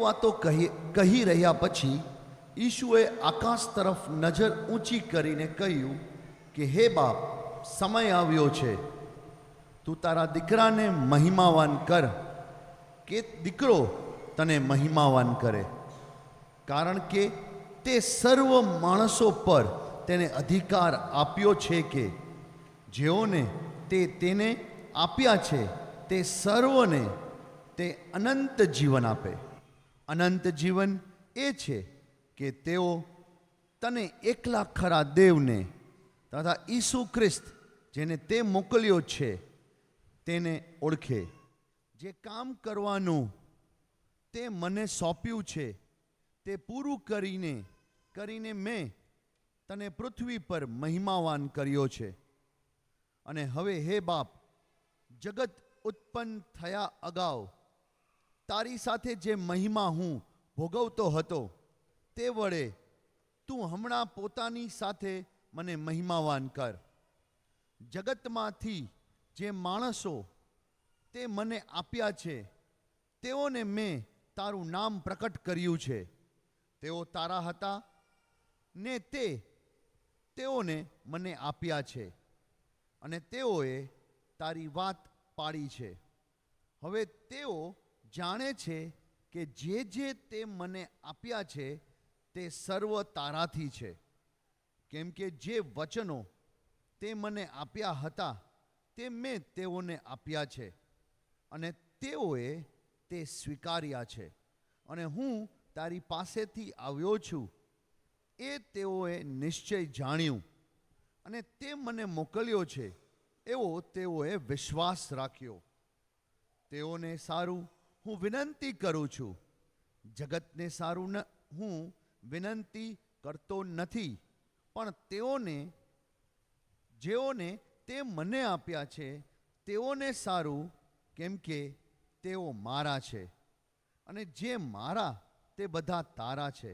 વાતો કહી રહ્યા પછી ઈશુએ આકાશ તરફ નજર ઊંચી કરીને કહ્યું કે હે બાપ, સમય આવ્યો છે, તું તારા દીકરાને મહિમાવાન કર, કે દીકરો તને મહિમાવાન કરે, કારણ કે તે સર્વ માણસો પર તેને અધિકાર આપ્યો છે કે જેઓને તે તેને આપ્યા છે તે સર્વને તે અનંત જીવન આપે. અનંત જીવન એ છે કે તેઓ તને એકલા ખરા દેવને તથા ઈસુ ખ્રિસ્ત જેને તે મોકલ્યો છે તેને ઓળખે. જે કામ કરવાનું તે મને સોંપ્યું છે તે પૂરું કરીને મેં તને પૃથ્વી પર મહિમાવાન કર્યો છે. અને હવે હે બાપ, જગત ઉત્પન્ન થયા અગાઉ તારી સાથે જે મહિમા હું ભોગવતો હતો તે વડે તું હમણાં પોતાની સાથે મને મહિમાવાન કર. જગતમાંથી જે માણસો તે મને આપ્યા છે તેઓને મેં તારું નામ પ્રકટ કર્યું છે. તેઓ તારા હતા ને તેઓને મને આપ્યા છે, અને તેઓએ તારી વાત પાડી છે. હવે તેઓ જાણે છે કે જે તે મને આપ્યા છે તે સર્વ તારાથી છે, કેમ કે જે વચનો તે મને આપ્યા હતા તે મેં તેઓને આપ્યા છે, અને તેઓએ તે સ્વીકાર્યા છે. અને હું તારી પાસેથી આવ્યો છું એ તેઓએ નિશ્ચય જાણ્યું, અને તે મને મોકલ્યો છે એવો તેઓએ વિશ્વાસ રાખ્યો. તેઓને સારું હું વિનંતી કરું છું. જગતને સારું હું વિનંતી કરતો નથી, પણ જેઓને તે મને આપ્યા છે તેઓને સારું, કેમ કે તેઓ મારા છે. અને જે મારા તે બધા તારા છે,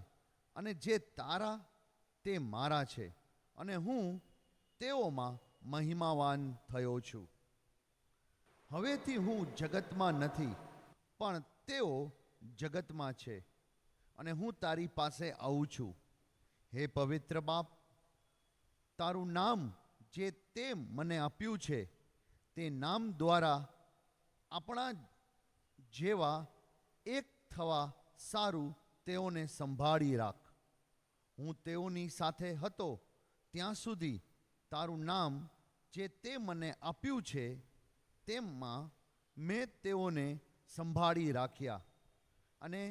અને જે તારા તે મારા છે, અને હું તેઓમાં મહિમાવાન થયો છું. હવેથી હું જગતમાં નથી, પણ તેઓ જગતમાં છે, અને હું તારી પાસે આવું છું. હે પવિત્ર બાપ, તારું નામ જે તે મને આપ્યું છે તે નામ દ્વારા આપણા જેવા એક થવા સારું તેઓને સંભાળી રાખ. હું તેઓની સાથે હતો ત્યાં સુધી તારું નામ જે તે મને આપ્યું છે તેમાં મેં તેઓને સંભાળી રાખ્યા, અને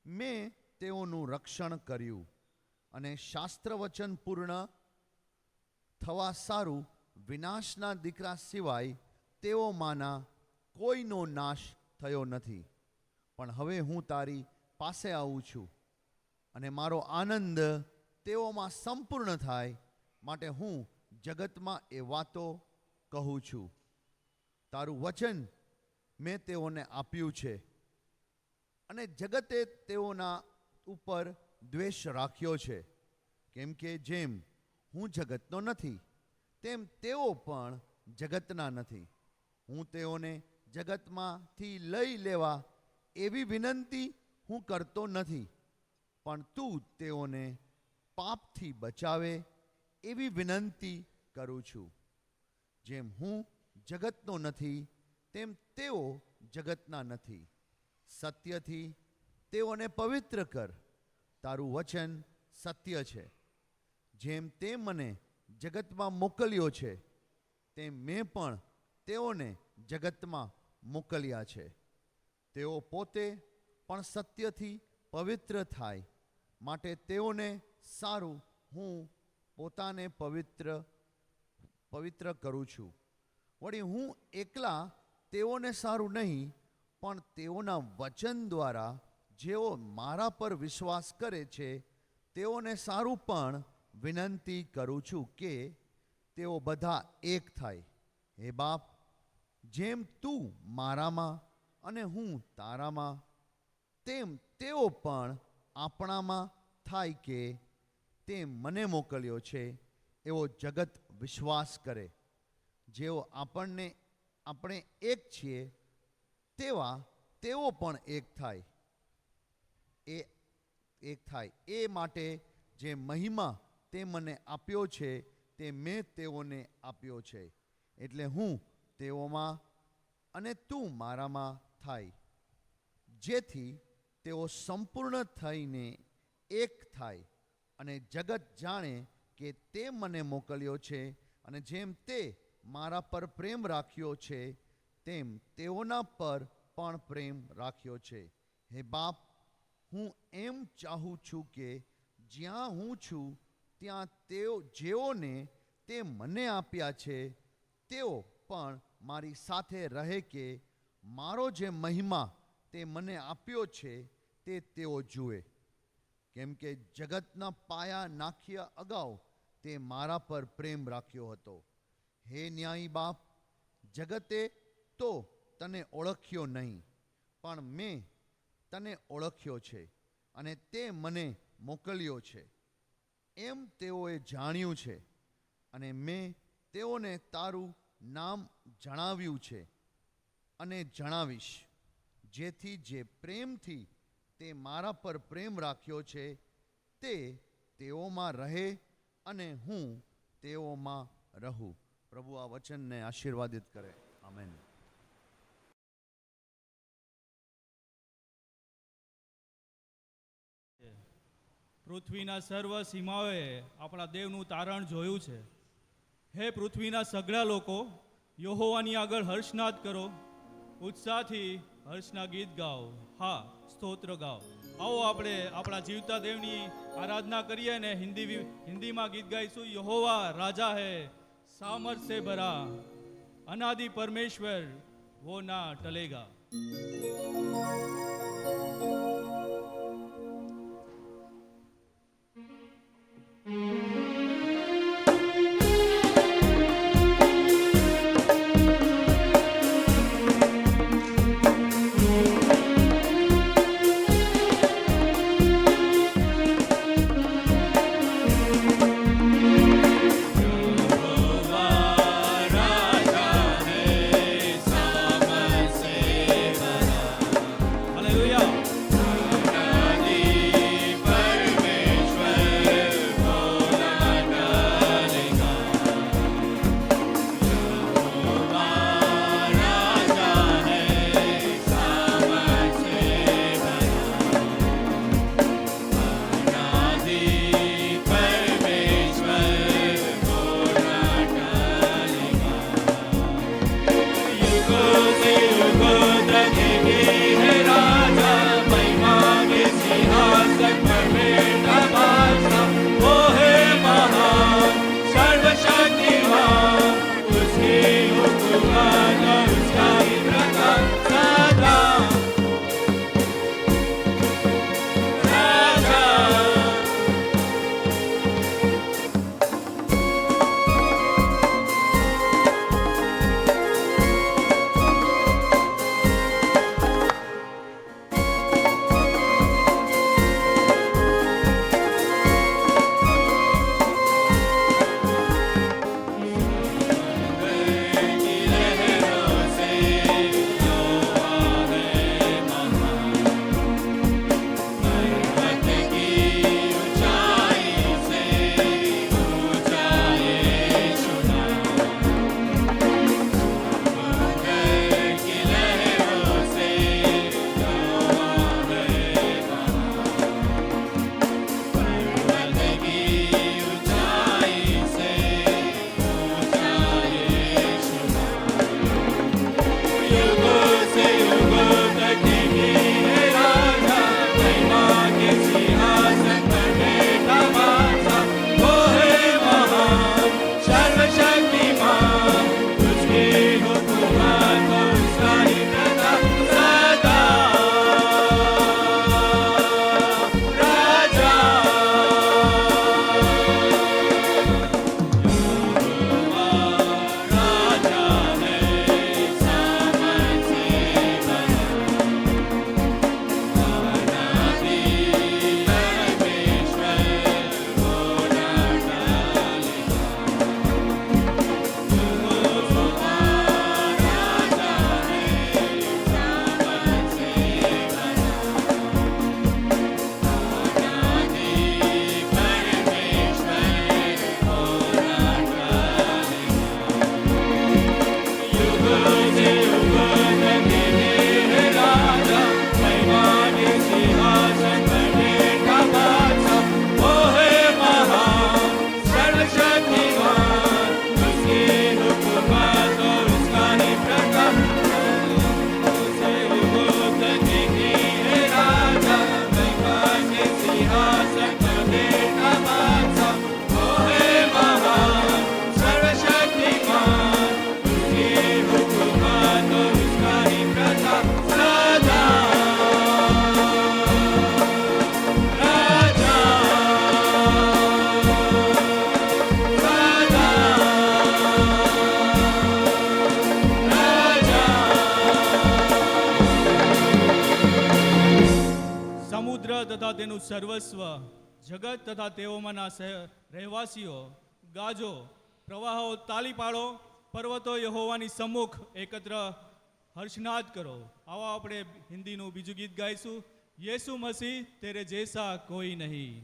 મેં તેઓનું રક્ષણ કર્યું. અને શાસ્ત્ર વચન પૂર્ણ થવા સારું વિનાશના દીકરા સિવાય તેઓમાંના કોઈનો નાશ થયો નથી. પણ હવે હું તારી પાસે આવું છું, અને મારો આનંદ તેઓમાં સંપૂર્ણ થાય માટે હું જગતમાં એ વાતો કહું છું. તારું વચન મેં તેઓને આપ્યું છે, અને જગતે તેઓના ઉપર દ્વેષ રાખ્યો છે, કેમ કે જેમ હું જગતનો નથી તેમ તેઓ પણ જગતના નથી. હું તેઓને જગતમાંથી લઈ લેવા એવી વિનંતી હું કરતો નથી, પણ તું તેઓને પાપથી બચાવે એવી વિનંતી કરું છું. જેમ હું જગતનો નથી તેમ તેઓ જગતના નથી. સત્યથી તેઓને પવિત્ર કર. તારું વચન સત્ય છે. જેમ તે મને જગતમાં મોકલ્યો છે તેમ મેં પણ તેઓને જગતમાં મોકલ્યા છે. તેઓ પોતે પણ સત્યથી પવિત્ર થાય માટે તેઓને સારું હું પોતાને પવિત્ર કરું છું. વળી હું એકલા તેઓને સારું નહીં, પણ તેઓના વચન દ્વારા જેઓ મારા પર વિશ્વાસ કરે છે તેઓને સારું પણ વિનંતી કરું છું કે તેઓ બધા એક થાય. હે બાપ, જેમ તું મારામાં અને હું તારામાં, તેમ તેઓ પણ આપણામાં થાય કે તે મને મોકલ્યો છે એવો જગત વિશ્વાસ કરે. જેઓ આપણે એક છીએ તેવા તેઓ પણ એક થાય. એ એક થાય. એ માટે જે મહિમા તે મને આપ્યો છે તે મેં તેઓને આપ્યો છે, એટલે હું તેઓમાં અને તું મારામાં થાય, જેથી તેઓ સંપૂર્ણ થઈને એક થાય, અને જગત જાણે કે તે મને મોકલ્યો છે, અને જેમ તે મારા પર પ્રેમ રાખ્યો છે તેમ તેઓના પર પણ પ્રેમ રાખ્યો છે. હે બાપ, હું એમ ચાહું છું કે જ્યાં હું છું ત્યાં જેઓને તે મને આપ્યા છે તેઓ પણ મારી સાથે રહે, કે મારો જે મહિમા તે મને આપ્યો છે તે તેઓ જુએ. કેમ કે જગતના પાયા નાખ્યા અગાઉ તે મારા પર પ્રેમ રાખ્યો હતો. હે ન્યાયી બાપ, જગતે તો તને ઓળખ્યો નહીં, પણ મેં તને ઓળખ્યો છે, અને તે મને મોકલ્યો છે એમ તેઓએ જાણ્યું છે, અને મેં તેઓને તારું નામ જણાવ્યું છે અને જણાવીશ, જેથી જે પ્રેમથી તે મારા પર પ્રેમ રાખ્યો છે તે તેઓમાં રહે અને હું તેઓમાં રહું. પ્રભુ આ વચનને આશીર્વાદિત કરે. આમેન. પૃથ્વીના સર્વ સીમાઓએ આપણા દેવનું તારણ જોયું છે. હે પૃથ્વીના સઘળા લોકો, યહોવાની આગળ હર્ષનાદ કરો, ઉત્સાહથી હર્ષના ગીત ગાઓ, હા સ્તોત્ર ગાઓ. આવો આપણે આપણા જીવતા દેવની આરાધના કરીએ ને હિન્દીમાં ગીત ગાઈશું. યહોવા રાજા હે, સામર્થ સે ભરા, અનાદि પરમેશ્વર वो ना टलेगा. તેનું સર્વસ્વ, જગત તથા તેઓમાંના રહેવાસીઓ, ગાજો, પ્રવાહો તાલી પાડો, પર્વતો યહોવાની સમ્મુખ એકત્ર હર્ષનાદ કરો. આવો આપણે હિન્દીનું બીજું ગીત ગાઈશું. યેસુ મસીહ તેરે જૈસા કોઈ નહીં.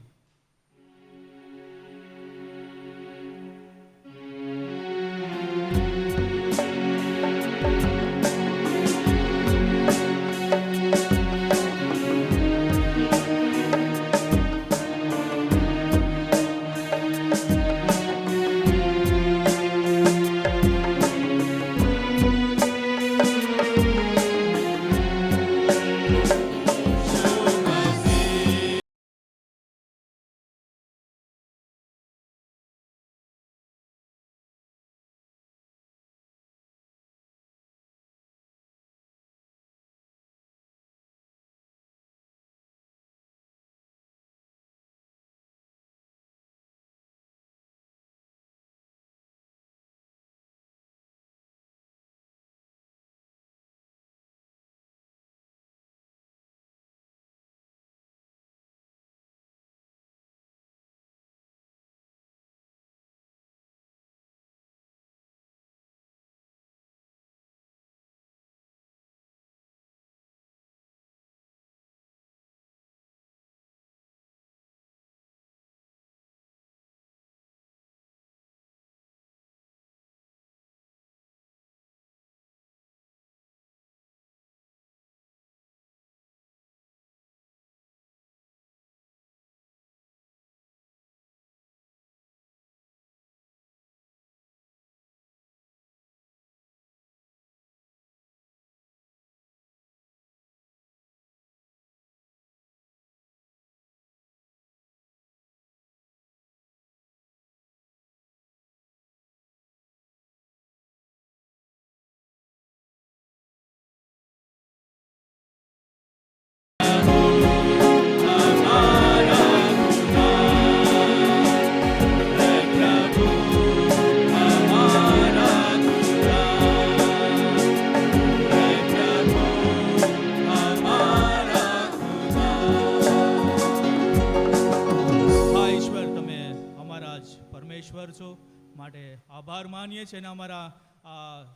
છો માટે આભાર માનીએ છીએ અને અમારા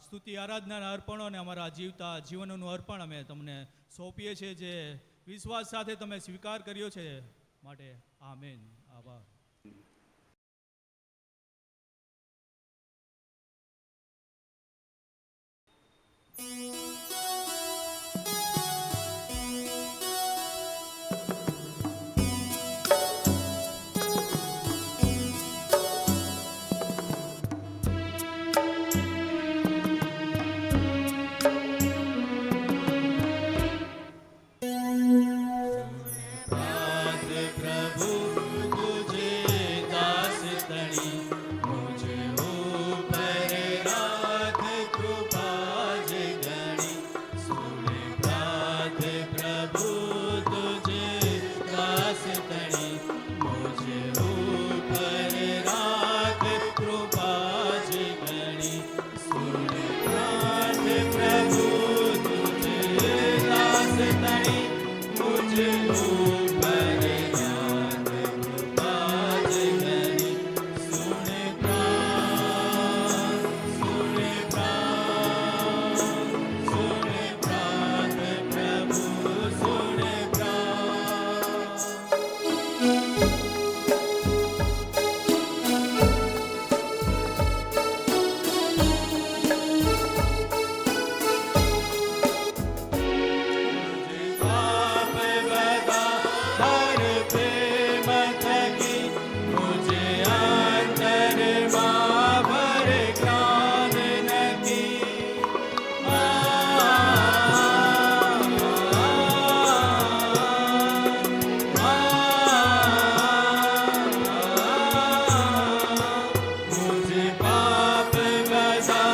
સ્તુતિ આરાધનાના અર્પણો અને અમારા જીવતા જીવનનું અર્પણ અમે તમને સોંપીએ છીએ, જે વિશ્વાસ સાથે તમે સ્વીકાર કર્યો છે. માટે આમેન. આભાર. मुझे पाप बता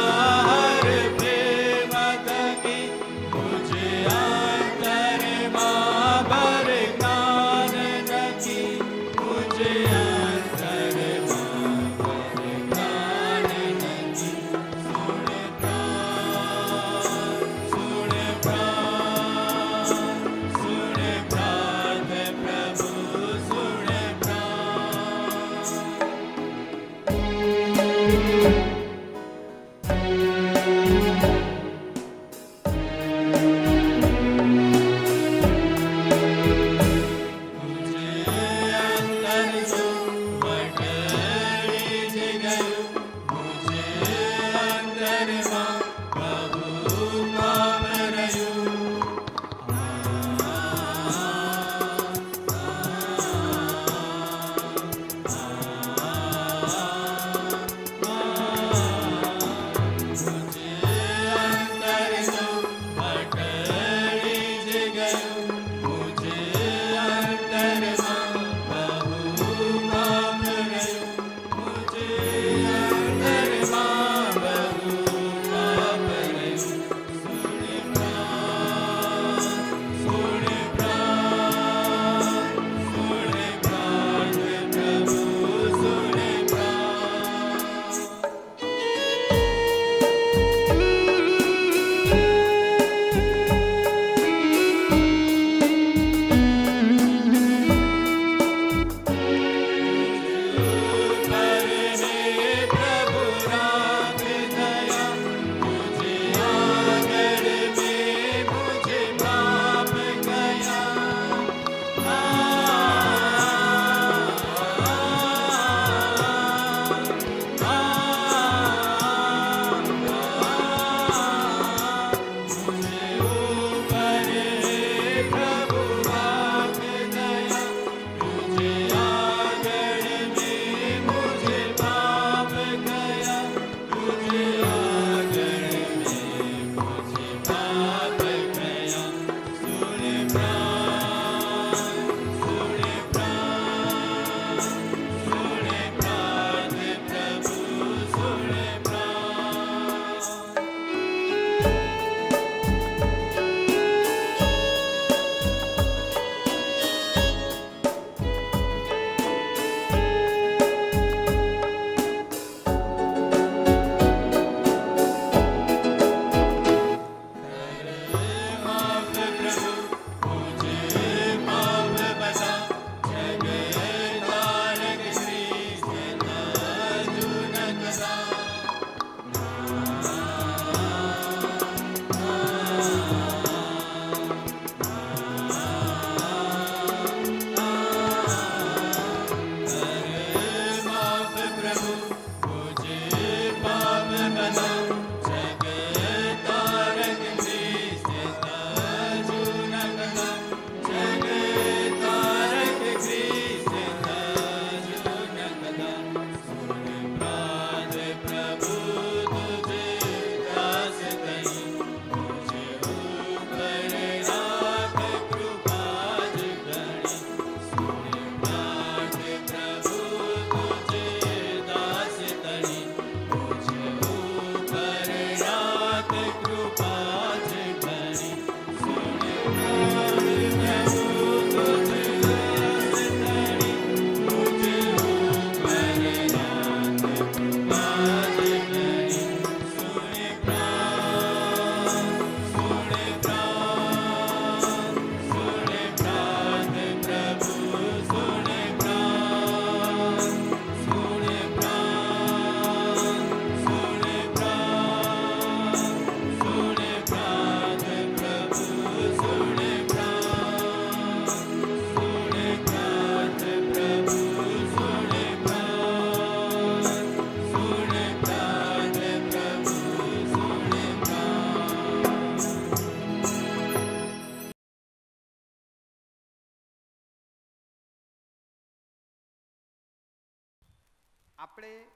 આપણે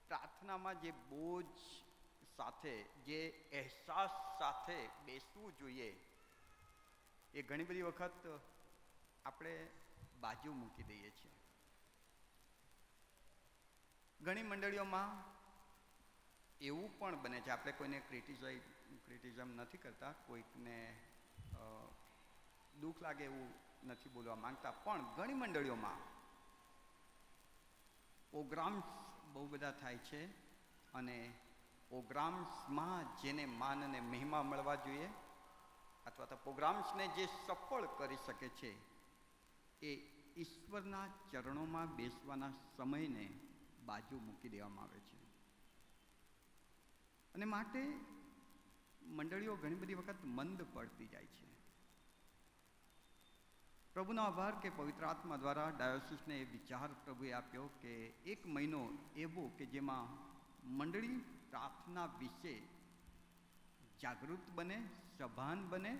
પ્રાર્થનામાં જે બોજ સાથે, જે અહેસાસ સાથે બેસવું જોઈએ, એ ઘણી બધી વખત આપણે બાજુ મૂકી દઈએ છીએ. ઘણી મંડળીઓમાં એવું પણ બને છે, આપણે કોઈને ક્રિટિઝમ નથી કરતા, કોઈકને દુઃખ લાગે એવું નથી બોલવા માંગતા, પણ ઘણી મંડળીઓમાં પ્રોગ્રામ્સ બહુ બધા થાય છે અને પ્રોગ્રામ્સમાં જેને માન અને મહિમા મળવા જોઈએ અથવા તો પ્રોગ્રામ્સને જે સફળ કરી શકે છે એ ઈશ્વરના ચરણોમાં બેસવાના સમયને બાજુ મૂકી દેવામાં આવે છે. અને માટે મંડળીઓ ઘણી બધી વખત મંદ પડતી જાય છે. પ્રભુનો આભાર કે પવિત્ર આત્મા દ્વારા ડાયોસિસને એ વિચાર પ્રભુએ આપ્યો કે એક મહિનો એવો કે જેમાં મંડળી પ્રાર્થના વિશે જાગૃત બને, સભાન બને,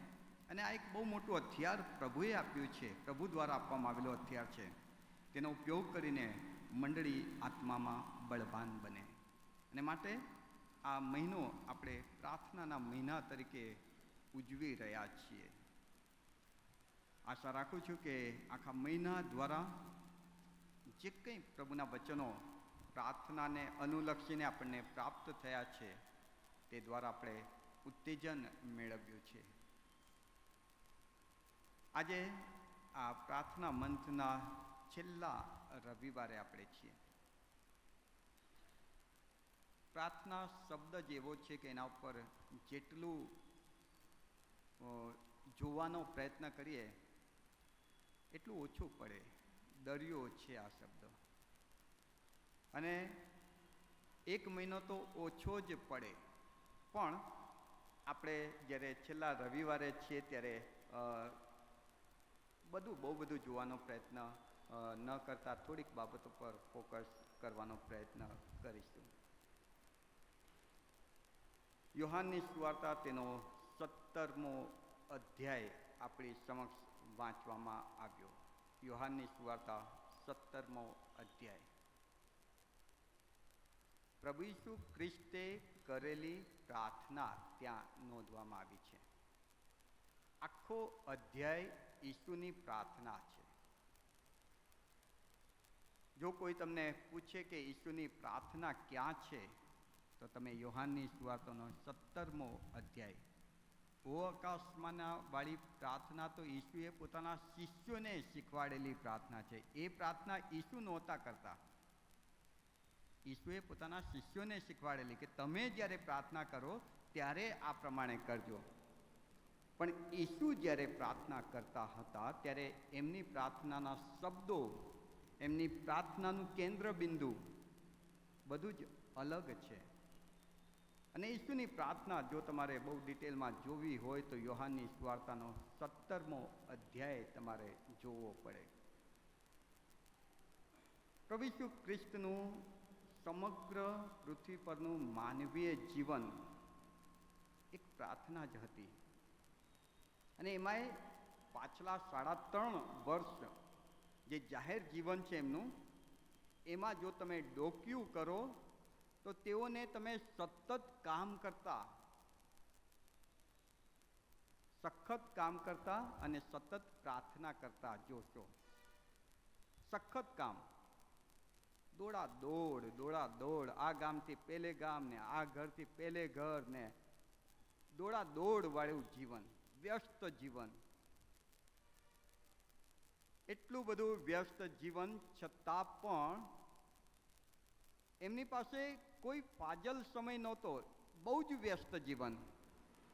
અને આ એક બહુ મોટું હથિયાર પ્રભુએ આપ્યું છે, પ્રભુ દ્વારા આપવામાં આવેલો હથિયાર છે. તેનો ઉપયોગ કરીને મંડળી આત્મામાં બળવાન બને. અને માટે આ મહિનો આપણે પ્રાર્થનાના મહિના તરીકે ઉજવી રહ્યા છીએ. આશા રાખું છું કે આખા મહિના દ્વારા જે કંઈ પ્રભુના વચનો પ્રાર્થનાને અનુલક્ષીને આપણને પ્રાપ્ત થયા છે તે દ્વારા આપણે ઉત્તેજન મેળવ્યું છે. આજે આ પ્રાર્થના મંથના છેલ્લા રવિવારે આપણે છીએ. પ્રાર્થના શબ્દ જ એવો છે કે એના ઉપર જેટલું જોવાનો પ્રયત્ન કરીએ એટલું ઓછું પડે. દરિયો છે આ શબ્દ, અને એક મહિનો તો ઓછો જ પડે, પણ આપણે જ્યારે છેલ્લા રવિવારે છીએ ત્યારે બહુ બધું જોવાનો પ્રયત્ન ન કરતા થોડીક બાબતો પર ફોકસ કરવાનો પ્રયત્ન કરીશું. યોહાનની સુવાર્તા તેનો 17મો અધ્યાય આપણી સમક્ષ વાંચવામાં આવ્યો. યોહાનની સુવાર્તા 17મો અધ્યાય. પ્રભુ ઈસુ ખ્રિસ્તે કરેલી પ્રાર્થના ત્યાં નોંધવામાં આવી છે. આખો અધ્યાય ઈસુની પ્રાર્થના છે. જો કોઈ તમને પૂછે કે ઈસુની પ્રાર્થના ક્યાં છે, તો તમે યોહાનની સુવાર્તાનો 17મો અધ્યાય, ઓ આકાશમાંના વાળી પ્રાર્થના તો ઈસુએ પોતાના શિષ્યોને શીખવાડેલી પ્રાર્થના છે. એ પ્રાર્થના ઈસુ નહોતા કરતા, ઈસુએ પોતાના શિષ્યોને શીખવાડેલી કે તમે જ્યારે પ્રાર્થના કરો ત્યારે આ પ્રમાણે કરજો. પણ ઈસુ જ્યારે પ્રાર્થના કરતા હતા ત્યારે એમની પ્રાર્થનાના શબ્દો, એમની પ્રાર્થનાનું કેન્દ્ર બિંદુ બધું જ અલગ છે. અને ઈસુની પ્રાર્થના જો તમારે બહુ ડિટેલમાં જોવી હોય તો યોહાનની સુવાર્તાનો 17મો અધ્યાય તમારે જોવો પડે. પ્રભુ ઈસુ ખ્રિસ્તનું સમગ્ર પૃથ્વી પરનું માનવીય જીવન એક પ્રાર્થના જ હતી. અને એમાંય પાછલા 3.5 વર્ષ જે જાહેર જીવન છે એમનું, એમાં જો તમે ડોક્યું કરો તો તેઓને તમે સતત કામ કરતા, સખત કામ કરતા અને સતત પ્રાર્થના કરતા જોશો. સખત કામ, દોડા દોડ, આ ગામથી પેલે ગામ ને આ ઘરથી પેલે ઘર ને દોડ વાળું જીવન, વ્યસ્ત જીવન. એટલું બધું વ્યસ્ત જીવન છતાં પણ એમની પાસે કોઈ ફાજલ સમય નહોતો. બહુ જ વ્યસ્ત જીવન.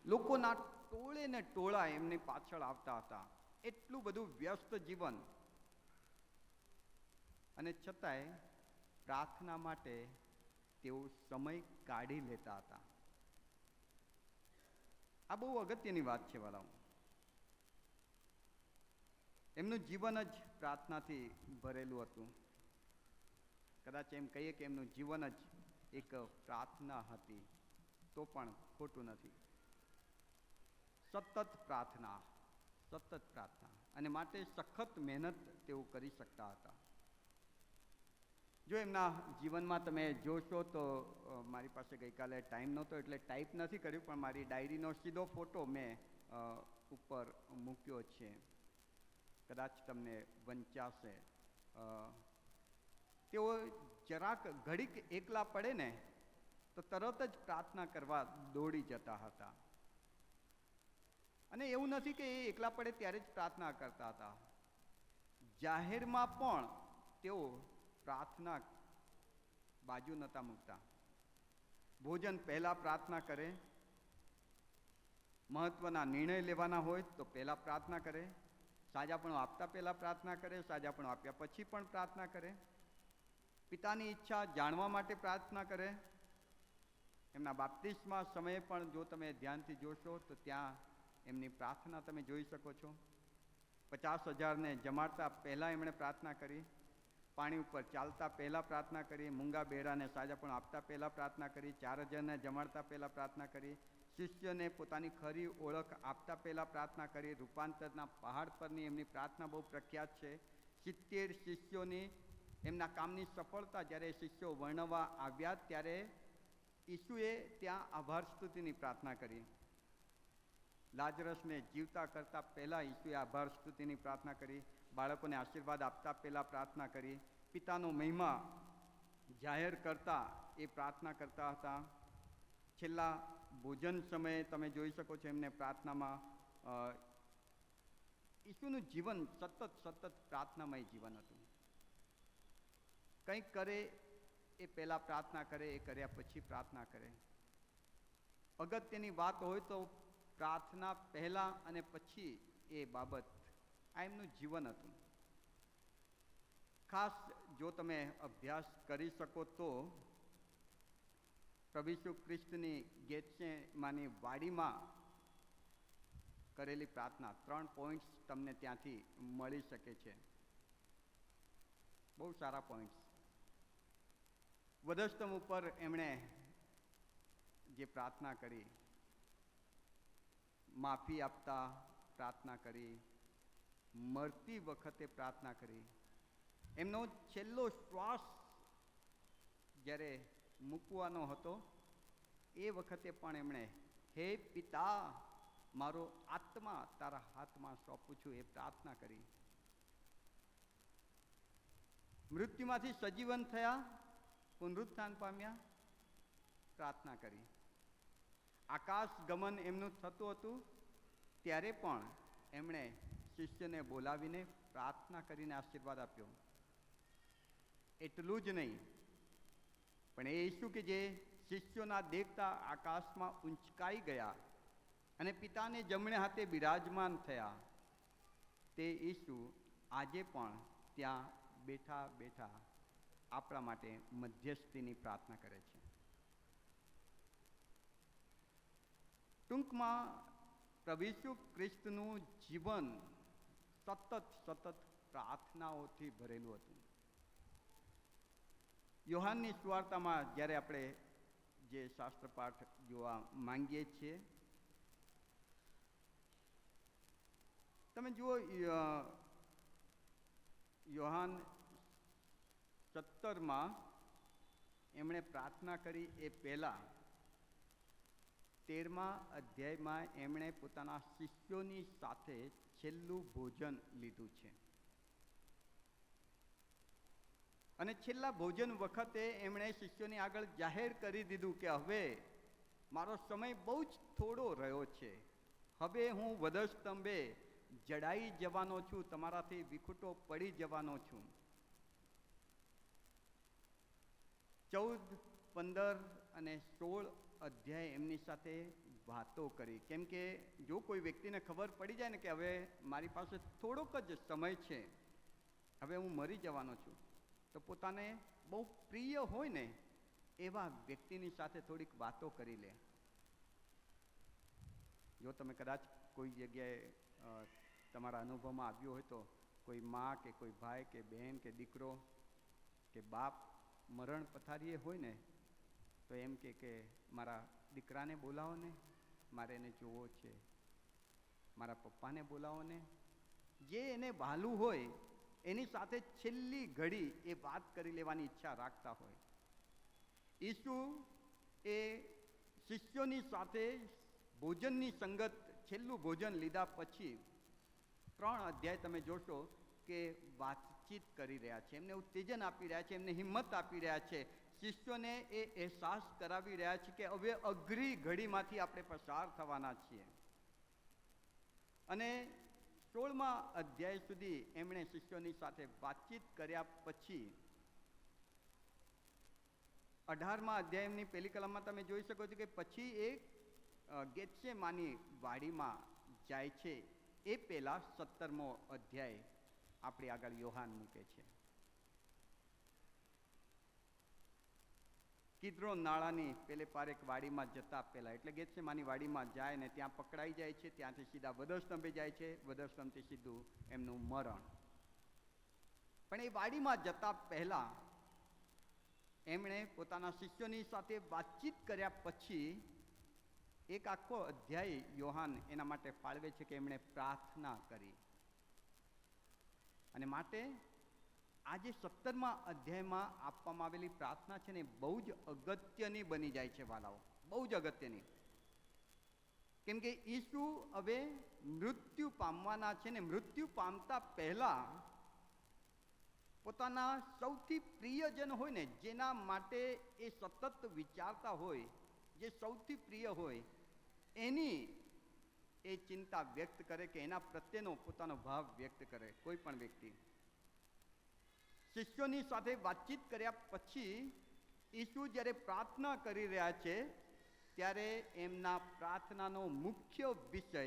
લોકોના ટોળે ને ટોળા એમની પાછળ આવતા હતા. એટલું બધું વ્યસ્ત જીવન, અને છતાંય પ્રાર્થના માટે તેઓ સમય કાઢી લેતા હતા. આ બહુ અગત્યની વાત છે વાલાઓ. એમનું જીવન જ પ્રાર્થનાથી ભરેલું હતું. કદાચ એમ કહીએ કે એમનું જીવન જ એક પ્રાર્થના હતી તો પણ ખોટું નથી. સતત પ્રાર્થના, અને માટે સખત મહેનત તેઓ કરી શકતા હતા. જો એમના જીવનમાં તમે જોશો તો મારી પાસે ગઈકાલે ટાઈમ નહોતો એટલે ટાઈપ નથી કર્યું, પણ મારી ડાયરીનો સીધો ફોટો મેં ઉપર મૂક્યો છે, કદાચ તમને વંચાશે. તેઓ જરાક ઘડીક એકલા પડે ને તો તરત જ પ્રાર્થના કરવા દોડી જતા હતા. અને એવું નથી કે એ એકલા પડે ત્યારે જ પ્રાર્થના કરતા હતા, જાહેરમાં પણ તેઓ પ્રાર્થના બાજુ નહોતા મૂકતા. ભોજન પહેલાં પ્રાર્થના કરે, મહત્વના નિર્ણય લેવાના હોય તો પહેલાં પ્રાર્થના કરે, સાજાપણું આપતા પહેલાં પ્રાર્થના કરે, સાજાપણું આપ્યા પછી પણ પ્રાર્થના કરે, પિતાની ઈચ્છા જાણવા માટે પ્રાર્થના કરે. એમના બાપ્તિસ્મા સમયે પણ જો તમે ધ્યાનથી જોશો તો ત્યાં એમની પ્રાર્થના તમે જોઈ શકો છો. 50,000ને જમાડતા પહેલાં એમણે પ્રાર્થના કરી, પાણી ઉપર ચાલતા પહેલાં પ્રાર્થના કરી, મૂંગા બહેરાને સાજાપણું આપતા પહેલાં પ્રાર્થના કરી, 4,000ને જમાડતા પહેલાં પ્રાર્થના કરી, શિષ્યને પોતાની ખરી ઓળખ આપતા પહેલાં પ્રાર્થના કરી. રૂપાંતરના પહાડ પરની એમની પ્રાર્થના બહુ પ્રખ્યાત છે. 70 શિષ્યોની એમના કામની સફળતા જ્યારે શિષ્યો વર્ણવવા આવ્યા ત્યારે ઈસુએ ત્યાં આભાર સ્તુતિની પ્રાર્થના કરી. લાજરસને જીવતા કરતા પહેલાં ઈસુએ આભાર સ્તુતિની પ્રાર્થના કરી. બાળકોને આશીર્વાદ આપતા પહેલાં પ્રાર્થના કરી. પિતાનો મહિમા જાહેર કરતા એ પ્રાર્થના કરતા હતા. છેલ્લા ભોજન સમયે તમે જોઈ શકો છો એમને પ્રાર્થનામાં ઈસુનું જીવન સતત પ્રાર્થનામય જીવન હતું. કંઈક કરે એ પહેલાં પ્રાર્થના કરે, એ કર્યા પછી પ્રાર્થના કરે. અગત્યની વાત હોય તો પ્રાર્થના પહેલાં અને પછી એ બાબત, આ એમનું જીવન હતું. ખાસ જો તમે અભ્યાસ કરી શકો તો પ્રભુ ઈસુ ખ્રિસ્તની ગેત્સેમાની વાડીમાં કરેલી પ્રાર્થના 3 પોઈન્ટ્સ તમને ત્યાંથી મળી શકે છે. બહુ સારા પોઈન્ટ્સ. વધસ્તંભ ઉપર એમણે જે પ્રાર્થના કરી, માફી આપતા પ્રાર્થના કરી, મરતી વખતે પ્રાર્થના કરી, એમનો છેલ્લો શ્વાસ જ્યારે મૂકવાનો હતો એ વખતે પણ એમણે હે પિતા મારો આત્મા તારા હાથમાં સોંપું છું એ પ્રાર્થના કરી. મૃત્યુમાંથી સજીવન થયા, પુનરુત્થાન પામ્યા, પ્રાર્થના કરી. આકાશ ગમન એમનું થતું હતું ત્યારે પણ એમણે શિષ્યને બોલાવીને પ્રાર્થના કરીને આશીર્વાદ આપ્યો. એટલું જ નહીં, પણ એ ઈસુ કે જે શિષ્યોના દેખતા આકાશમાં ઊંચકાઈ ગયા અને પિતાને જમણે હાથે બિરાજમાન થયા, તે ઈસુ આજે પણ ત્યાં બેઠા બેઠા આપણા માટે મધ્યસ્થીની પ્રાર્થના કરે છે. ટૂંકમાં પ્રભુ ઈસુ ખ્રિસ્તનું જીવન સતત પ્રાર્થનાઓથી ભરેલું હતું. યોહાનની સુવાર્તામાં જ્યારે આપણે જે શાસ્ત્રપાઠ જોવા માંગીએ છીએ, તમે જુઓ યોહાન 17માં એમણે પ્રાર્થના કરી એ પહેલાં 13મા અધ્યાયમાં એમણે પોતાના શિષ્યોની સાથે છેલ્લું ભોજન લીધું છે. અને છેલ્લા ભોજન વખતે એમણે શિષ્યોની આગળ જાહેર કરી દીધું કે હવે મારો સમય બહુ જ થોડો રહ્યો છે, હવે હું વધસ્તંભે જડાઈ જવાનો છું, તમારાથી વિખૂટો પડી જવાનો છું. 14, 15 અને 16 અધ્યાય એમની સાથે વાતો કરી. કેમ કે જો કોઈ વ્યક્તિને ખબર પડી જાય ને કે હવે મારી પાસે થોડોક જ સમય છે, હવે હું મરી જવાનો છું, તો પોતાને બહુ પ્રિય હોય ને એવા વ્યક્તિની સાથે થોડીક વાતો કરી લે. જો તમે કદાચ કોઈ જગ્યાએ તમારા અનુભવમાં આવ્યું હોય તો કોઈ મા કે કોઈ ભાઈ કે બહેન કે દીકરો કે બાપ મરણ પથારીએ હોય ને તો એમ કે મારા દીકરાને બોલાવો ને, મારે એને જોવો છે, મારા પપ્પાને બોલાવો ને. જે એને વહાલું હોય એની સાથે છેલ્લી ઘડી એ વાત કરી લેવાની ઈચ્છા રાખતા હોય. ઈસુ એ શિષ્યોની સાથે ભોજનની સંગત છેલ્લું ભોજન લીધા પછી 3 અધ્યાય તમે જોશો કે વાતચીત કરી રહ્યા છે, એમને ઉત્તેજન આપી રહ્યા છે, એમને હિંમત આપી રહ્યા છે, શિષ્યોને એ અહેસાસ કરાવી રહ્યા છે કે હવે અઘરી ઘડીમાંથી આપણે પસાર થવાના છીએ. અને 16મા અધ્યાય સુધી એમણે શિષ્યોની સાથે વાતચીત કર્યા પછી 18મા અધ્યાયની પહેલી કલમમાં તમે જોઈ શકો છો કે પછી એ ગેત્સેમાની વાડીમાં જાય છે. એ પહેલા 17મો અધ્યાય આપણી આગળ યોહાન મૂકે છે. કિદ્રોન નાળાની પેલે પાર એક વાડીમાં જતા પહેલા, એટલે ગેત્સેમાની વાડીમાં જાય ને ત્યાં પકડાઈ જાય છે, ત્યાંથી સીધા વધસ્તંભે જાય છે, વધસ્તંભથી સીધું એમનું મરણ. પણ એ વાડીમાં જતા પહેલા એમણે પોતાના શિષ્યોની સાથે વાતચીત કર્યા પછી એક આખો અધ્યાય યોહાન એના માટે ફાળવે છે કે એમણે પ્રાર્થના કરી. અને માટે આજે 17મા અધ્યાયમાં આપવામાં આવેલી પ્રાર્થના છે ને બહુ જ અગત્યની બની જાય છે વાલાઓ, બહુ જ અગત્યની. કેમ કે ઈસુ હવે મૃત્યુ પામવાના છે ને મૃત્યુ પામતા પહેલા પોતાના સૌથી પ્રિયજન હોય ને, જેના માટે એ સતત વિચારતા હોય, જે સૌથી પ્રિય હોય, એની એ ચિંતા વ્યક્ત કરે કે એના પ્રત્યેનો પોતાનો ભાવ વ્યક્ત કરે કોઈ પણ વ્યક્તિ. શિષ્યોની સાથે વાતચીત કર્યા પછી ઈસુ જ્યારે પ્રાર્થના કરી રહ્યા છે ત્યારે એમના પ્રાર્થનાનો મુખ્ય વિષય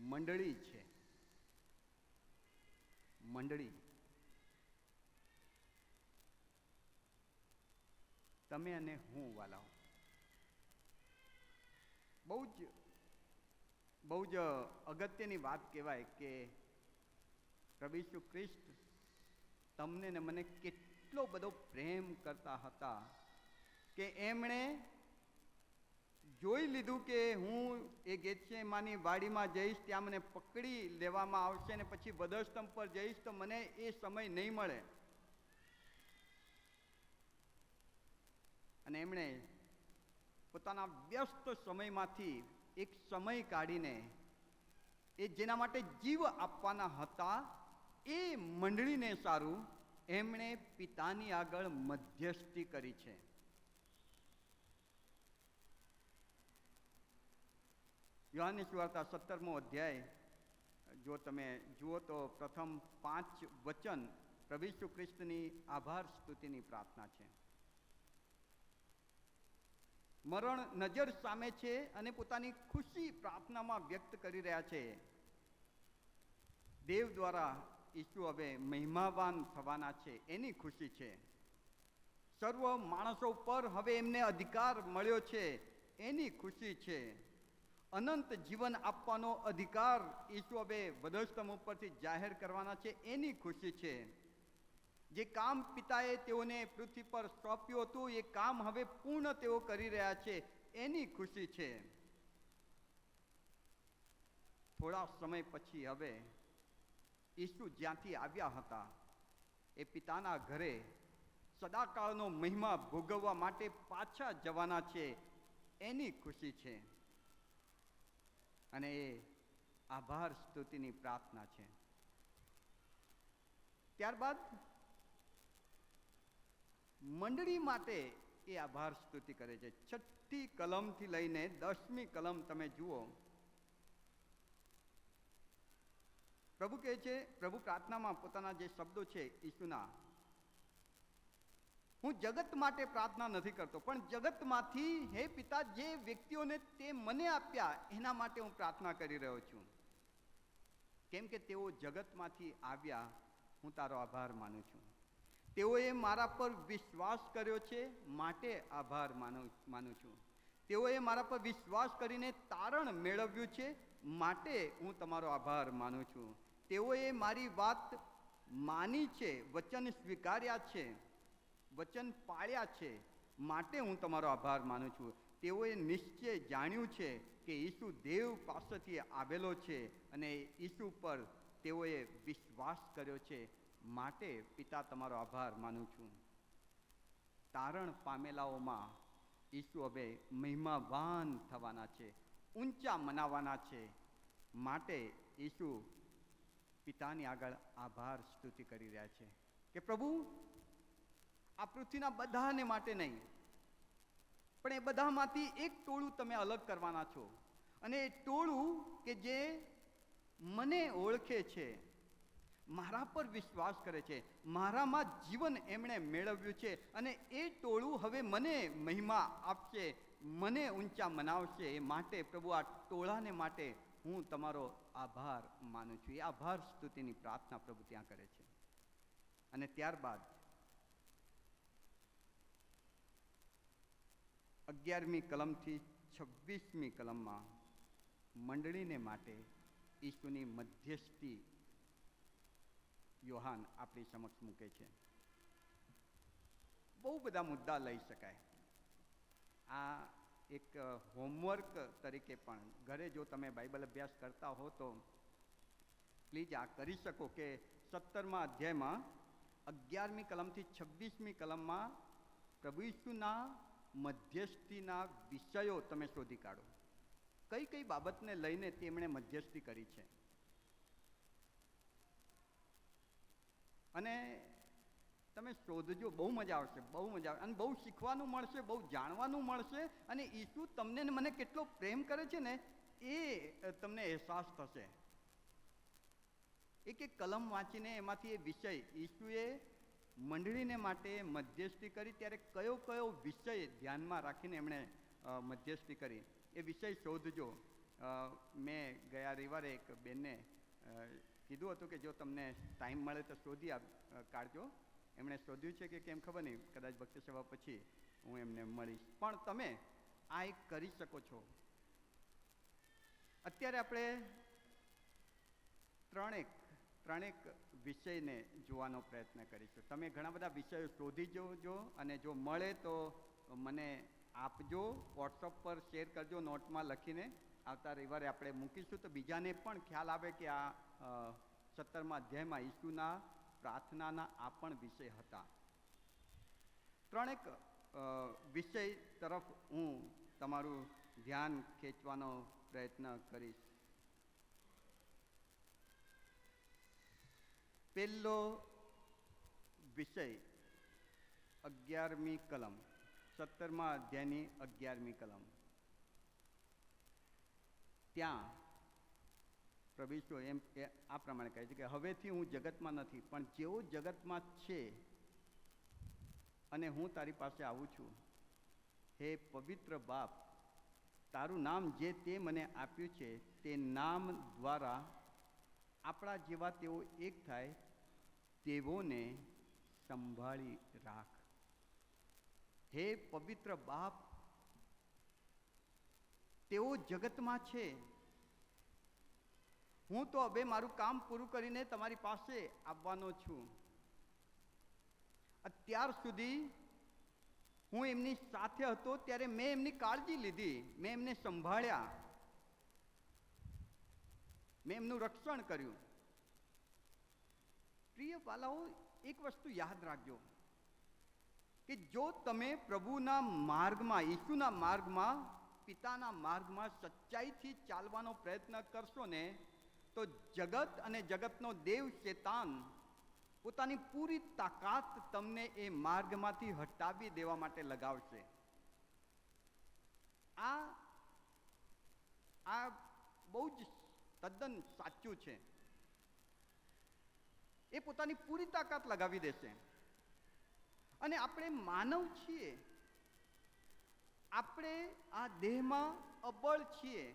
મંડળી છે. મંડળી. તમે અને હું વાલાઓ, બહુ જ અગત્યની વાત કહેવાય કે પ્રભુ ઈસુ ખ્રિસ્ત તમને ને મને કેટલો બધો પ્રેમ કરતા હતા કે એમણે જોઈ લીધું કે હું એ ગેત્સેમાની વાડીમાં જઈશ, ત્યાં મને પકડી લેવામાં આવશે ને પછી વધસ્તંભ પર જઈશ તો મને એ સમય નહીં મળે. અને એમણે પોતાના વ્યસ્ત સમયમાંથી એક સમય કાઢીને એ જેના માટે જીવ આપવાના હતા એ મંડળીને સારું એમણે પિતાની આગળ મધ્યસ્થી કરી છે. યોહાનની સુવાર્તા 17મો અધ્યાય જો તમે જુઓ તો પ્રથમ 5 વચન પ્રભુ ઈસુ ખ્રિસ્તની આભાર સ્તુતિની પ્રાર્થના છે. મરણ નજર સામે છે અને પોતાની ખુશી પ્રાર્થનામાં વ્યક્ત કરી રહ્યા છે. દેવ દ્વારા ઈસુ હવે મહિમાવાન થવાના છે એની ખુશી છે. સર્વ માણસો પર હવે એમને અધિકાર મળ્યો છે એની ખુશી છે. અનંત જીવન આપવાનો અધિકાર ઈસુ હવે વધસ્તંભ ઉપરથી જાહેર કરવાના છે એની ખુશી છે. જે કામ પિતાએ તેઓને પૃથ્વી પર સોંપ્યું હતું એ કામ હવે પૂર્ણ તેઓ કરી રહ્યા છે એની ખુશી છે. થોડા સમય પછી હવે ઈસુ જ્યાંથી આવ્યા હતા એ પિતાના ઘરે સદાકાળનો મહિમા ભોગવવા માટે પાછા જવાના છે એની ખુશી છે. અને એ આભાર સ્તુતિની પ્રાર્થના છે. ત્યારબાદ મંડળી માટે એ આભાર સ્તુતિ કરે છે. 6ઠી કલમથી લઈને 10મી કલમ તમે જુઓ, પ્રભુ કહે છે, પ્રભુ પ્રાર્થનામાં પોતાના જે શબ્દો છે ઈસુના, હું જગત માટે પ્રાર્થના નથી કરતો પણ જગતમાંથી હે પિતા જે વ્યક્તિઓને તે મને આપ્યા એના માટે હું પ્રાર્થના કરી રહ્યો છું. કેમ કે તેઓ જગતમાંથી આવ્યા, હું તારો આભાર માનું છું. તેઓએ મારા પર વિશ્વાસ કર્યો છે માટે આભાર માનું છું. તેઓએ મારા પર વિશ્વાસ કરીને તારણ મેળવ્યું છે માટે હું તમારો આભાર માનું છું. તેઓએ મારી વાત માની છે, વચન સ્વીકાર્યા છે, વચન પાળ્યા છે માટે હું તમારો આભાર માનું છું. તેઓએ નિશ્ચય જાણ્યું છે કે ઈસુ દેવ પાસેથી આવેલો છે અને ઈસુ પર તેઓએ વિશ્વાસ કર્યો છે માટે પિતા તમારો આભાર માનું છું. તારણ પામેલાઓમાં ઈસુ હવે મહિમાવાન થવાના છે, ઊંચા મનાવાના છે. માટે ઈસુ પિતાની આગળ આભાર સ્તુતિ કરી રહ્યા છે કે પ્રભુ, આ પૃથ્વીના બધાને માટે નહીં, પણ એ બધામાંથી એક ટોળું તમે અલગ કરવાના છો. અને એ ટોળું કે જે મને ઓળખે છે, મારા પર વિશ્વાસ કરે છે, મારામાં જીવન એમણે મેળવ્યું છે, અને એ ટોળું હવે મને મહિમા આપશે, મને ઊંચા મનાવશે. એ માટે પ્રભુ, આ ટોળાને માટે હું તમારો આભાર માનું છું. એ આભાર સ્તુતિની પ્રાર્થના પ્રભુ ત્યાં કરે છે. અને ત્યારબાદ 11મી કલમથી 26મી કલમમાં મંડળીને માટે ઈસુની મધ્યસ્થી યોહાન આપણી સમક્ષ મૂકે છે. બહુ બધા મુદ્દા લઈ શકાય. આ એક હોમવર્ક તરીકે પણ ઘરે જો તમે બાઇબલ અભ્યાસ કરતા હો તો પ્લીઝ આ કરી શકો કે 17મા અધ્યાયમાં 11મી કલમથી 26મી કલમમાં પ્રભુ ઈસુના મધ્યસ્થીના વિષયો તમે શોધી કાઢો. કઈ કઈ બાબતને લઈને તેમણે મધ્યસ્થી કરી છે. અને તમે શોધજો, બહુ મજા આવશે, બહુ મજા આવશે. અને બહુ શીખવાનું મળશે, બહુ જાણવાનું મળશે. અને ઈસુ તમને ને મને કેટલો પ્રેમ કરે છે ને એ તમને અહેસાસ થશે. એક એક કલમ વાંચીને એમાંથી એ વિષય ઈસુએ મંડળીને માટે મધ્યસ્થી કરી ત્યારે કયો કયો વિષય ધ્યાનમાં રાખીને એમણે મધ્યસ્થી કરી એ વિષય શોધજો. મેં ગયા રવિવારે એક બેનને કીધું હતું કે જો તમને ટાઈમ મળે તો શોધી કાઢજો. એમણે શોધ્યું છે કે કેમ ખબર નહીં, કદાચ ભક્તિ સભા પછી હું એમને મળીશ. પણ તમે આ એક કરી શકો છો. અત્યારે આપણે ત્રણેક વિષયને જોવાનો પ્રયત્ન કરીશું. તમે ઘણા બધા વિષયો શોધી જોજો, અને જો મળે તો મને આપજો, વોટ્સઅપ પર શેર કરજો નોટમાં લખીને. આવતા રવિવારે આપણે મૂકીશું તો બીજાને પણ ખ્યાલ આવે કે આ 17મા અધ્યાયમાં ઈસુના પ્રાર્થનાના આ પણ વિષય હતા. ત્રણેક વિષય તરફ હું તમારું ધ્યાન ખેંચવાનો પ્રયત્ન કરીશ. પહેલો વિષય 11મી કલમ, 17મા અધ્યાયની 11મી કલમ. ત્યાં પ્રભુ ઈસુ એમ આ પ્રમાણે કહે છે કે હવેથી હું જગતમાં નથી, પણ જેઓ જગતમાં છે અને હું તારી પાસે આવું છું. હે પવિત્ર બાપ, તારું નામ જે તે મને આપ્યું છે તે નામ દ્વારા આપણા જેવા તેઓ એક થાય તેઓને સંભાળી રાખ. હે પવિત્ર બાપ, તેઓ જગતમાં છે, હું તો હવે મારું કામ પૂરું કરીને તમારી પાસે આવવાનો છું. અત્યાર સુધી હું એમની સાથે હતો ત્યારે મેં એમની કાળજી લીધી, મેં એમને સંભાળ્યા, મેં એમનું રક્ષણ કર્યું. પ્રિય વાલાઓ, એક વસ્તુ યાદ રાખજો કે જો તમે પ્રભુના માર્ગમાં, ઈસુના માર્ગમાં, પિતાના માર્ગમાં સચ્ચાઈથી ચાલવાનો પ્રયત્ન કરશો ને તો જગત અને જગતનો દેવ શેતાન પોતાની પૂરી તાકાત તમને એ માર્ગમાંથી હટાવી દેવા માટે લગાવશે. આ બહુ જ તદ્દન સાચું છે. એ પોતાની પૂરી તાકાત લગાવી દેશે. અને આપણે માનવ છીએ, આપણે આ દેહમાં અબળ છીએ,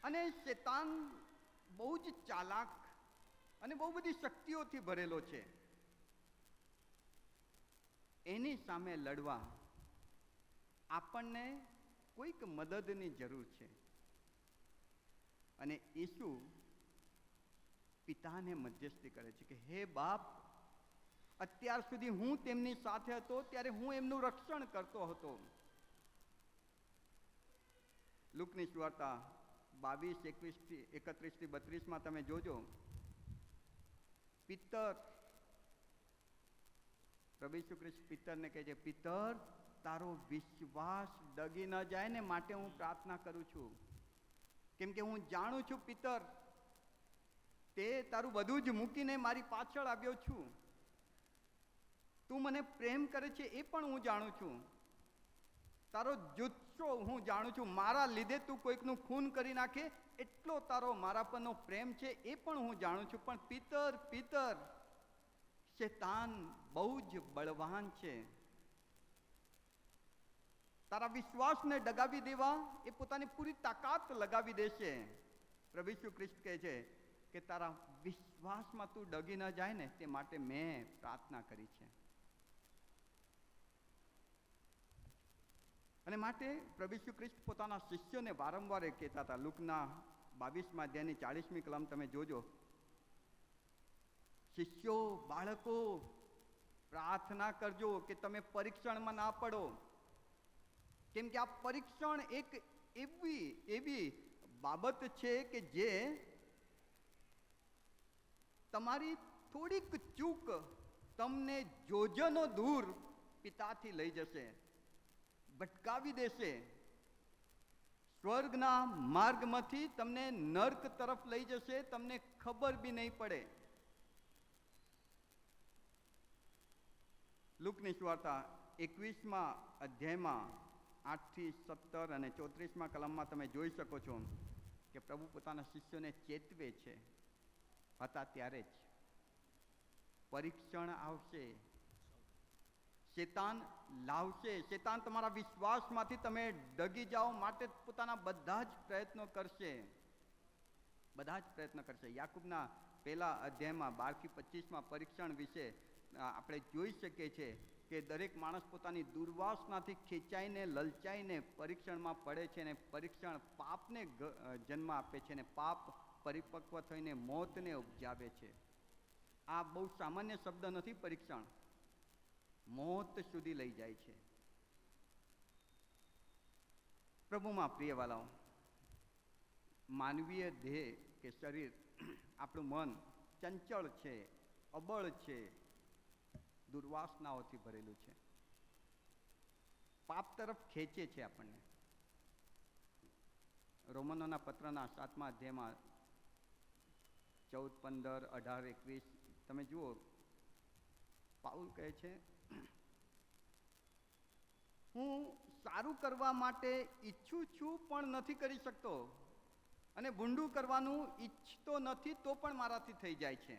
અને શેતાન બહુ જ ચાલાક અને બહુ બધી શક્તિઓથી ભરેલો છે. એની સામે લડવા આપણને કોઈક મદદની જરૂર છે. અને ઈસુ પિતાને મધ્યસ્થી કરે છે કે હે બાપ, અત્યાર સુધી હું તેમની સાથે હતો ત્યારે હું એમનું રક્ષણ કરતો હતો. લુકની સુવાર્તા 22:31-32 તમે જોજો પિતર, પ્રભુ ઈસુ ખ્રિસ્ત પિતરને કહે છે, પિતર તારો વિશ્વાસ ડગી ન જાય ને માટે હું પ્રાર્થના કરું છું. કેમ કે હું જાણું છું પિતર, તે તારું બધું જ મૂકીને મારી પાછળ આવ્યો છું. તું મને પ્રેમ કરે છે એ પણ હું જાણું છું. તારો જુસ્સો હું જાણું છું. મારા લીધે તું કોઈકનું ખૂન કરી નાખે એટલો તારો મારા પરનો પ્રેમ છે એ પણ હું જાણું છું. પણ પિતર, પિતર, શૈતાન બહુ જ બળવાન છે. તારા વિશ્વાસને ડગાવી દેવા એ પોતાની પૂરી તાકાત લગાવી દેશે. પ્રભુ ઈસુ ખ્રિસ્ત કહે છે કે તારા વિશ્વાસમાં તું ડગી ન જાય ને તે માટે મેં પ્રાર્થના કરી છે. અને માટે પ્રભુ ઈસુ ખ્રિસ્ત પોતાના શિષ્યોને વારંવાર એ કહેતા હતા. લુકના 22મા અધ્યાયની 40મી કલમ તમે જોજો. શિષ્યો, બાળકો, પ્રાર્થના કરજો કે તમે પરીક્ષણમાં ના પડો. કેમ કે આ પરીક્ષણ એક એવી બાબત છે કે જે તમારી થોડીક ચૂક તમને જોજનો દૂર પિતાથી લઈ જશે, ભટકાવી દેશે. સ્વર્ગના માર્ગમાંથી તમને નર્ક તરફ લઈ જશે, તમને ખબર બી નહીં પડે. લુકની સુવાર્તા 21મા અધ્યાયમાં 8 થી 17 અને 34મા કલમમાં તમે જોઈ શકો છો કે પ્રભુ પોતાના શિષ્યોને ચેતવે છે. હતા ત્યારે જ પરીક્ષણ આવશે, શૈતાન લાવશે. શૈતાન તમારા વિશ્વાસમાંથી તમે ડગી જાઓ માટે પોતાના બધા જ પ્રયત્નો કરશે. બધા જ પ્રયત્ન કરશે. યાકૂબના 1 અધ્યાયમાં 12 થી 25માં પરીક્ષણ વિશે આપણે જોઈ શકીએ છીએ કે દરેક માણસ પોતાની દુર્વાસનાથી ખેંચાઈને, લલચાઈને પરીક્ષણમાં પડે છે. અને પરીક્ષણ પાપને જન્મ આપે છે અને પાપ પરિપક્વ થઈને મોતને ઉપજાવે છે. આ બહુ સામાન્ય શબ્દ નથી. પરીક્ષણ મોત સુધી લઈ જાય છે. પ્રભુમાં પ્રિય વાલાઓ, માનવીય દેહ કે શરીર, આપણું મન ચંચળ છે, અબળ છે, દુર્વાસનાઓથી ભરેલું છે. પાપ તરફ ખેંચે છે આપણને. રોમનોના પત્રના 7મા અધ્યાયમાં 14, 15, 18, 21 તમે જુઓ, પાઉલ કહે છે, હું સારું કરવા માટે ઈચ્છું છું પણ નથી કરી શકતો, અને ભૂંડું કરવાનું ઈચ્છતો નથી તો પણ મારાથી થઈ જાય છે.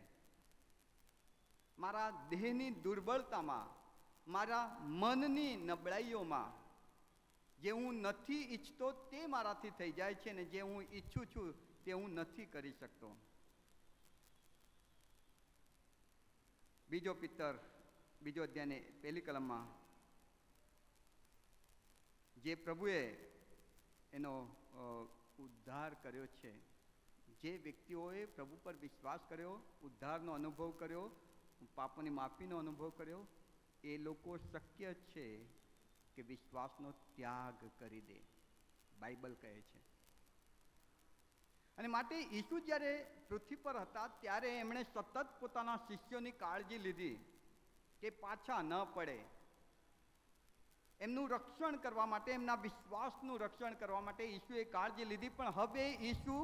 મારા દેહની દુર્બળતામાં, મારા મનની નબળાઈઓમાં જે હું નથી ઈચ્છતો તે મારાથી થઈ જાય છે, ને જે હું ઈચ્છું છું તે હું નથી કરી શકતો. બીજો પિત્તર 2 અધ્યાયની 1 કલમમાં જે પ્રભુએ એનો ઉદ્ધાર કર્યો છે, જે વ્યક્તિઓએ પ્રભુ પર વિશ્વાસ કર્યો, ઉદ્ધારનો અનુભવ કર્યો, પાપોની માફીનો અનુભવ કર્યો, એ લોકો શક્ય છે કે વિશ્વાસનો ત્યાગ કરી દે, બાઇબલ કહે છે. અને માટે ઈસુ જ્યારે પૃથ્વી પર હતા ત્યારે એમણે સતત પોતાના શિષ્યોની કાળજી લીધી કે પાછા ન પડે. એમનું રક્ષણ કરવા માટે, એમના વિશ્વાસનું રક્ષણ કરવા માટે ઈસુએ કાળજી લીધી. પણ હવે ઈસુ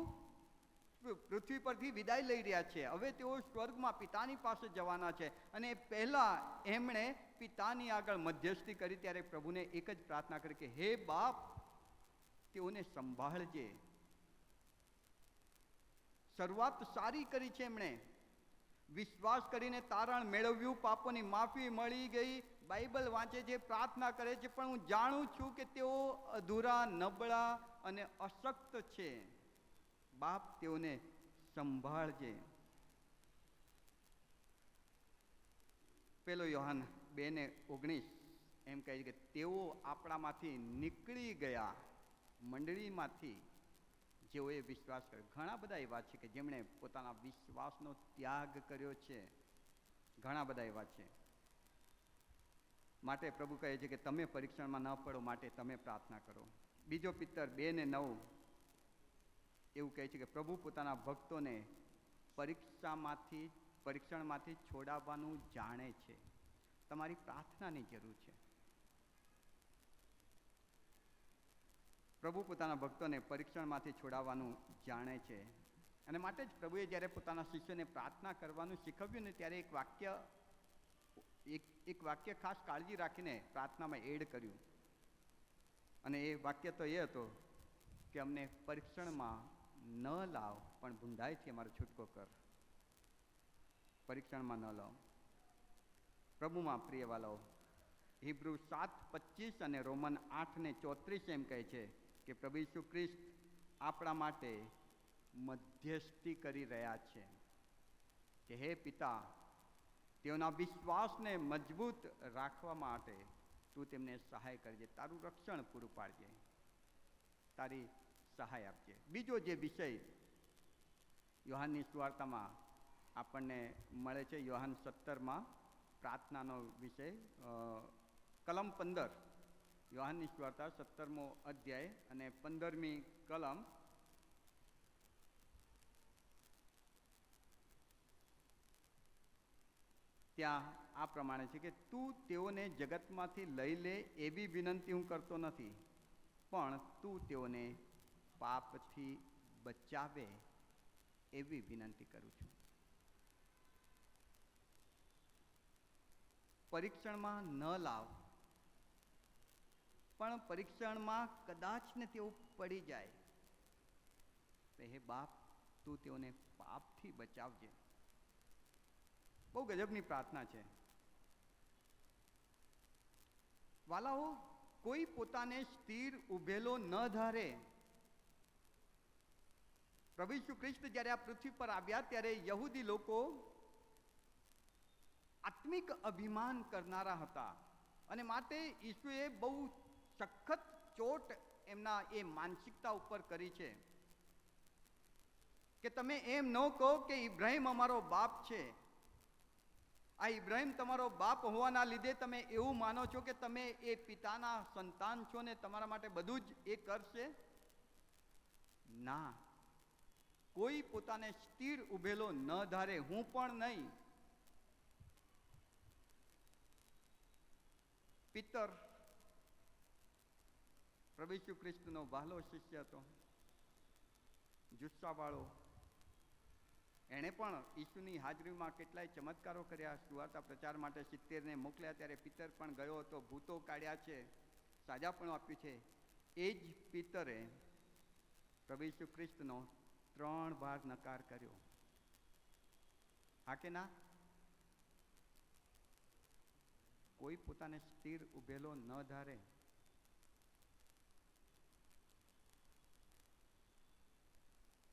પૃથ્વી પરથી વિદાય લઈ રહ્યા છે. હવે તેઓ સ્વર્ગમાં પિતાની પાસે જવાના છે. અને પહેલા એમણે પિતાની આગળ મધ્યસ્થી કરી ત્યારે પ્રભુને એક જ પ્રાર્થના કરી કે હે બાપ, તેઓને સંભાળજે. શરૂઆત સારી કરી છે એમણે. વિશ્વાસ કરીને તારણ મેળવ્યું, પાપોની માફી મળી ગઈ, બાઇબલ વાંચે છે, પ્રાર્થના કરે છે. પણ હું જાણું છું કે તેઓ અધૂરા, નબળા અને અશક્ત છે. બાપ, તેઓને સંભાળજે. 1 યોહાન 2:19 એમ કહે છે કે તેઓ આપણામાંથી નીકળી ગયા, મંડળીમાંથી જેઓએ વિશ્વાસ કર્યો. ઘણા બધા એવા છે કે જેમણે પોતાના વિશ્વાસનો ત્યાગ કર્યો છે. ઘણા બધા એવા છે. માટે પ્રભુ કહે છે કે તમે પરીક્ષણમાં ન પડો માટે તમે પ્રાર્થના કરો. બીજો પિત્તર 2:9 એવું કહે છે કે પ્રભુ પોતાના ભક્તોને પરીક્ષામાંથી પરીક્ષણમાંથી છોડાવવાનું જાણે છે. તમારી પ્રાર્થનાની જરૂર છે. પ્રભુ પોતાના ભક્તોને પરીક્ષણમાંથી છોડાવવાનું જાણે છે, અને માટે જ પ્રભુએ જ્યારે પોતાના શિષ્યોને પ્રાર્થના કરવાનું શીખવ્યું ને ત્યારે એક વાક્ય ખાસ કાળજી રાખીને પ્રાર્થનામાં એડ કર્યું, અને એ વાક્ય તો એ હતો કે અમને પરીક્ષણમાં ન લાવ, પણ ભૂંડાઈથી અમારો છૂટકો કર. પરીક્ષણમાં ન લાવ. પ્રભુમાં પ્રિય વાલાઓ, હિબ્રુ 7:25 અને રોમન 8:34 એમ કહે છે કે પ્રભુ ઈસુ ખ્રિસ્ત આપણા માટે મધ્યસ્થી કરી રહ્યા છે કે હે પિતા, તેઓના વિશ્વાસને મજબૂત રાખવા માટે તું તેમને સહાય કરજે, તારું રક્ષણ પૂરું પાડજે, તારી સહાય આપજે. બીજો જે વિષય યોહાનની સુવાર્તામાં આપણને મળે છે, યોહાન 17 પ્રાર્થનાનો વિષય, કલમ 15, યોહાનની સુવાર્તા 17મો અધ્યાય અને 15મી કલમ. ત્યાં આ પ્રમાણે છે કે તું તેઓને જગતમાંથી લઈ લે એવી વિનંતી હું કરતો નથી, પણ તું તેઓને પાપથી બચાવે એવી વિનંતી કરું છું. પરીક્ષણમાં ન લાવ, પણ પરીક્ષણમાં કદાચ ને તેઓ પડી જાય તો હે બાપ, તું તેઓને પાપથી બચાવજે. બહુ ગજબની પ્રાર્થના છે. વાલાઓ, કોઈ પોતાને સ્થિર ઉભેલો ન ધારે. પ્રભુ ઈસુ ખ્રિસ્ત જ્યારે આ પૃથ્વી પર આવ્યા ત્યારે યહૂદી લોકો આત્મિક અભિમાન કરનારા હતા, અને માટે ઈસુએ બહુ સખત ચોટ એમના એ માનસિકતા ઉપર કરી છે કે તમે એમ ન કહો કે ઇબ્રાહિમ અમારો બાપ છે. આ ઇબ્રાહિમ તમારો બાપ હોવાના લીધે તમે એવું માનો છો કે તમે એ પિતાના સંતાન છો ને તમારા માટે બધું જ એ કરશે? ના, કોઈ પોતાને સ્થિર ઉભેલો ન ધારે, હું પણ નહીં. પિતર પ્રભુ ઈસુ ખ્રિસ્તનો વહાલો શિષ્ય હતો, જુસ્સાવાળો. એણે પણ ઈસુની હાજરીમાં કેટલાય ચમત્કારો કર્યા. સુવાર્તા પ્રચાર માટે 70ને મોકલ્યા ત્યારે પિતર પણ ગયો હતો, ભૂતો કાઢ્યા છે, સાજાપણું આપ્યું છે. એ જ પિતરે પ્રભુ ઈસુ ખ્રિસ્તનો 3 વાર નકાર કર્યો. હા કે ના? કોઈ પોતાને સ્થિર ઉભેલો ન ધારે.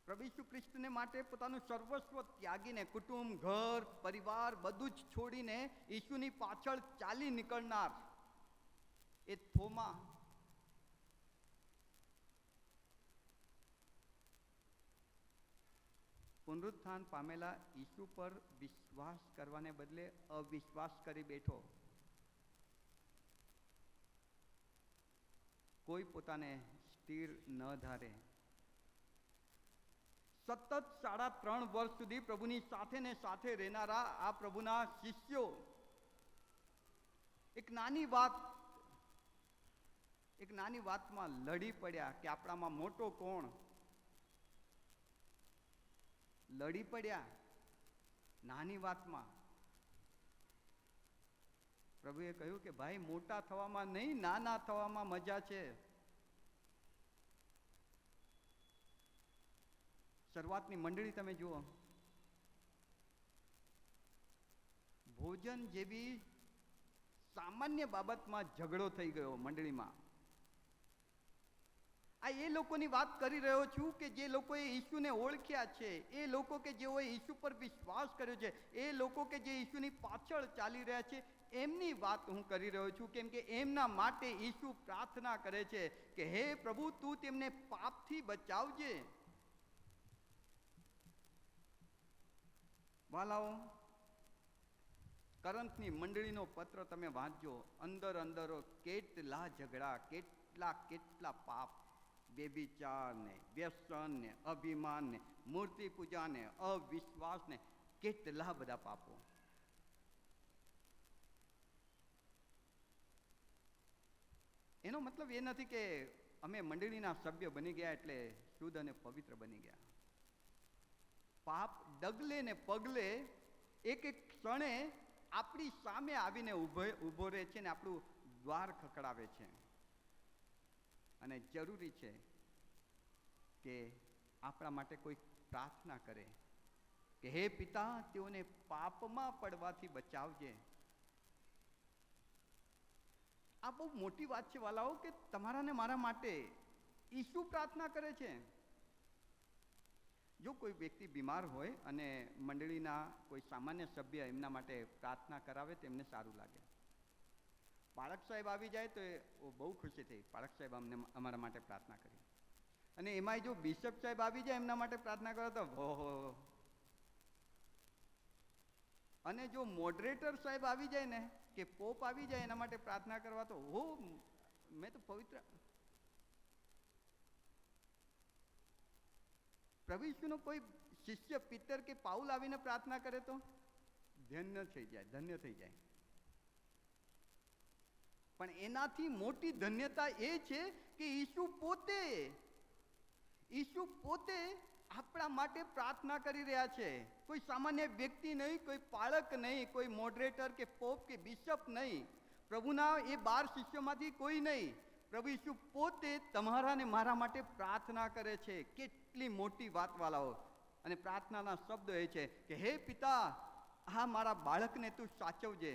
પ્રભુ ઈસુ ખ્રિસ્તને માટે પોતાનું સર્વસ્વ ત્યાગીને, કુટુંબ, ઘર, પરિવાર બધું જ છોડીને ઈસુની પાછળ ચાલી નીકળનાર એ થોમા, પુનરુત્થાન પામેલા ઈસુ પર વિશ્વાસ કરવાને બદલે અવિશ્વાસ કરી બેઠો. કોઈ પોતાને સ્થિર ન ધારે. સતત 3.5 વર્ષ સુધી પ્રભુની સાથે ને સાથે રહેનારા આ પ્રભુના શિષ્યો એક નાની વાતમાં લડી પડ્યા કે આપણામાં મોટો કોણ. લડી પડ્યા નાની વાતમાં. પ્રભુએ કહ્યું કે ભાઈ, મોટા થવામાં નહીં, નાના થવામાં મજા છે. શરૂઆતની મંડળી તમે જુઓ, ભોજન જેવી સામાન્ય બાબતમાં ઝઘડો થઈ ગયો મંડળીમાં. આ એ લોકોની વાત કરી રહ્યો છું કે જે લોકોએ ઈસુને ઓળખ્યા છે, એ લોકો કે જેઓએ ઈસુ પર વિશ્વાસ કર્યો છે, એ લોકો કે જે ઈસુની પાછળ ચાલી રહ્યા છે, એમની વાત હું કરી રહ્યો છું. કેમ કે એમના માટે ઈસુ પ્રાર્થના કરે છે કે હે પ્રભુ, તું તેમને પાપથી બચાવજે. વાલાઓ, કરંથની મંડળીનો પત્ર તમે વાંચજો. અંદર કેટલા ઝઘડા, કેટલા પાપ, વ્યભિચાર ને, વ્યસન ને, અભિમાન ને, મૂર્તિ પૂજા ને, અવિશ્વાસ ને, કેટલા બધા પાપો. એનો મતલબ એ નથી કે અમે મંડળીના સભ્ય બની ગયા એટલે શુદ્ધ અને પવિત્ર બની ગયા. પાપ ડગલે ને પગલે એક એક ક્ષણે આપણી સામે આવીને ઊભો રહે છે ને આપણું દ્વાર ખખડાવે છે. અને જરૂરી છે કે આપણા માટે કોઈ પ્રાર્થના કરે કે હે પિતા, તેઓને પાપમાં પડવાથી બચાવજે. આ બહુ મોટી વાત છે વાલાઓ, કે તમારા ને મારા માટે ઈસુ પ્રાર્થના કરે છે. જો કોઈ વ્યક્તિ બીમાર હોય અને મંડળીના કોઈ સામાન્ય સભ્ય એમના માટે પ્રાર્થના કરાવે તો એમને સારું લાગે. પાળક સાહેબ આવી જાય તો એ બહુ ખુશી થઈ, પાળક સાહેબ અમને અમારા માટે પ્રાર્થના કરી. અને એમાંય જો બિશપ સાહેબ આવી જાય એમના માટે પ્રાર્થના કરો તો ઓહો. અને જો મોડરેટર સાહેબ આવી જાય ને, કે પોપ આવી જાય એના માટે પ્રાર્થના કરવા તો હો, મેં તો પવિત્ર. પ્રભુ ઈસુનો કોઈ શિષ્ય પિતર કે પાઉલ આવીને પ્રાર્થના કરે તો ધન્ય થઈ જાય, ધન્ય થઈ જાય. પણ એનાથી મોટી ધન્યતા એ છે કે ઈસુ પોતે આપણા માટે પ્રાર્થના કરી રહ્યા છે. કોઈ સામાન્ય વ્યક્તિ નહીં, કોઈ પાળક નહીં, કોઈ મોડરેટર કે પોપ કે બિશપ નહીં, પ્રભુના એ 12 શિષ્યોમાંથી કોઈ નહીં. પ્રભુ ઈસુ પોતે તમારા ને મારા માટે પ્રાર્થના કરે છે. કેટલી મોટી વાત વાલાઓ. અને પ્રાર્થનાના શબ્દો એ છે કે હે પિતા, આ મારા બાળકને તું સાચવજે.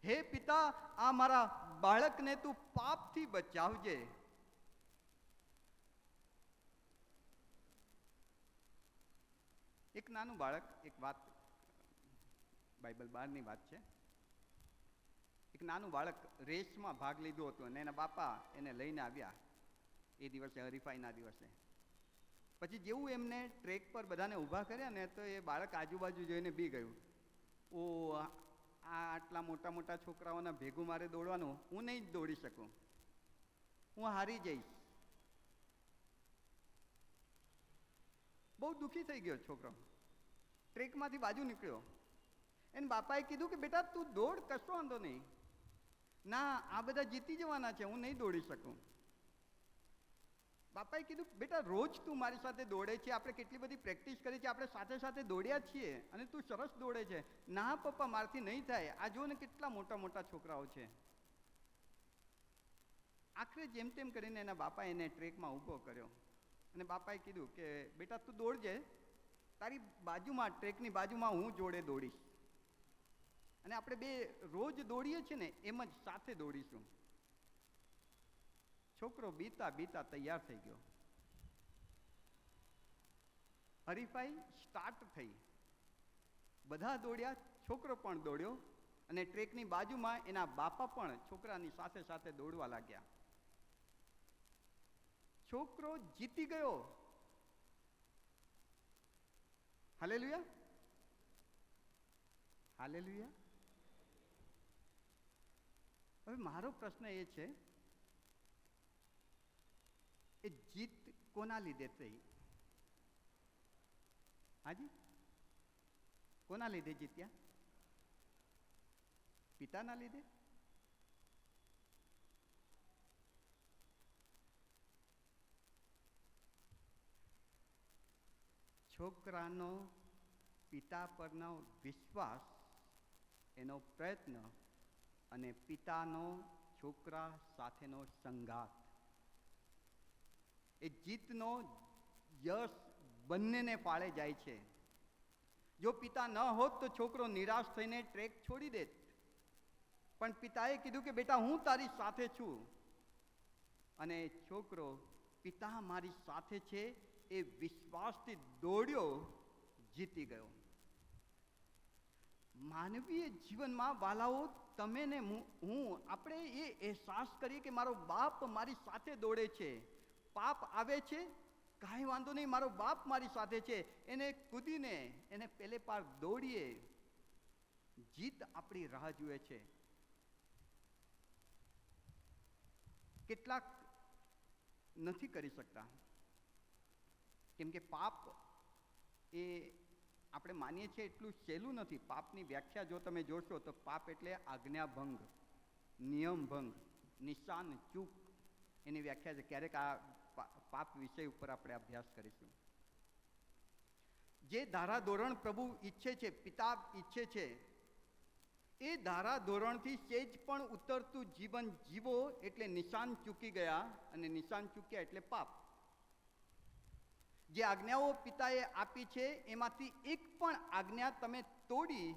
હે પિતા, આ મારા બાળકને તું પાપથી બચાવજે. એક નાનું બાળક, એક વાત બાઇબલ 12ની વાત છે. એક નાનું બાળક રેસમાં ભાગ લીધો હતો અને એના બાપા એને લઈને આવ્યા એ દિવસે, હરીફાઈના દિવસે. પછી જેવું એમને ટ્રેક પર બધાને ઊભા કર્યા ને, તો એ બાળક આજુબાજુ જોઈને બી ગયું. ઓ, આ આટલા મોટા મોટા છોકરાઓના ભેગું મારે દોડવાનું, હું નહીં જ દોડી શકું, હું હારી જઈશ. બહુ દુઃખી થઈ ગયો છોકરો. ટ્રેકમાંથી બાજુ નીકળ્યો. એને બાપાએ કીધું કે બેટા તું દોડ, કશો વાંધો નહીં. ના, આ બધા જીતી જવાના છે, હું નહીં દોડી શકું. બાપાએ કીધું બેટા રોજ તું મારી સાથે દોડે છે, આપણે કેટલી બધી પ્રેક્ટિસ કરી છે, આપણે સાથે સાથે દોડ્યા છીએ અને તું સરસ દોડે છે. ના પપ્પા, મારથી નહીં થાય, આ જો ને કેટલા મોટા મોટા છોકરાઓ છે. આખરે જેમ તેમ કરીને એના બાપાએ એને ટ્રેકમાં ઊભો કર્યો અને બાપાએ કીધું કે બેટા તું દોડજે, તારી બાજુમાં, ટ્રેકની બાજુમાં હું જોડે દોડીશ અને આપણે બે રોજ દોડીએ છીએ ને એમ જ સાથે દોડીશું. છોકરો બીતા બીતા તૈયાર થઈ ગયો. હરીફાઈ સ્ટાર્ટ થઈ, બધા દોડ્યા, છોકરો પણ દોડ્યો અને ટ્રેકની બાજુમાં એના બાપા પણ છોકરાની સાથે સાથે દોડવા લાગ્યા. છોકરો જીતી ગયો. Hallelujah, hallelujah. હવે મારો પ્રશ્ન એ છે, એ જીત કોના લીધે થઈ? હાજી, કોના લીધે જીત્યા? પિતાના લીધે? છોકરાનો પિતા પરનો વિશ્વાસ, એનો પ્રયત્ન અને પિતાનો છોકરા સાથેનો સંગાત, એ જીતનો યશ બંનેને ફાળે જાય છે. જો પિતા ન હોત તો છોકરો નિરાશ થઈને ટ્રેક છોડી દેત, પણ પિતાએ કીધું કે બેટા હું તારી સાથે છું, અને છોકરો પિતા મારી સાથે છે એ વિશ્વાસથી દોડ્યો, જીતી ગયો. માનવીય જીવનમાં વાલાઓ, તમે ને હું, આપણે એ અહેસાસ કરીએ કે મારો બાપ મારી સાથે દોડે છે. પાપ આવે છે, કાંઈ વાંધો નહીં, મારો બાપ મારી સાથે છે, એને કૂદીને એને પેલે પાર દોડીએ. જીત આપણી રાહ જુએ છે. કેટલાક નથી કરી શકતા, કેમ કે પાપ એ આપણે માનીએ છીએ એટલું સહેલું નથી. પાપની વ્યાખ્યા જો તમે જોશો તો પાપ એટલે આજ્ઞાભંગ, નિયમભંગ, નિશાન ચૂક, એની વ્યાખ્યા છે. ક્યારેક આ પાપ વિષય ઉપર આપણે અભ્યાસ કરીશું. જે ધારાધોરણ પ્રભુ ઈચ્છે છે, પિતા ઈચ્છે છે, એ ધારાધોરણથી સેજ પણ ઉતરતું જીવન જીવો એટલે નિશાન ચૂકી ગયા, અને નિશાન ચૂક્યા એટલે પાપ. જે આજ્ઞાઓ પિતાએ આપી છે એમાંથી એક પણ આજ્ઞા તમે તોડી,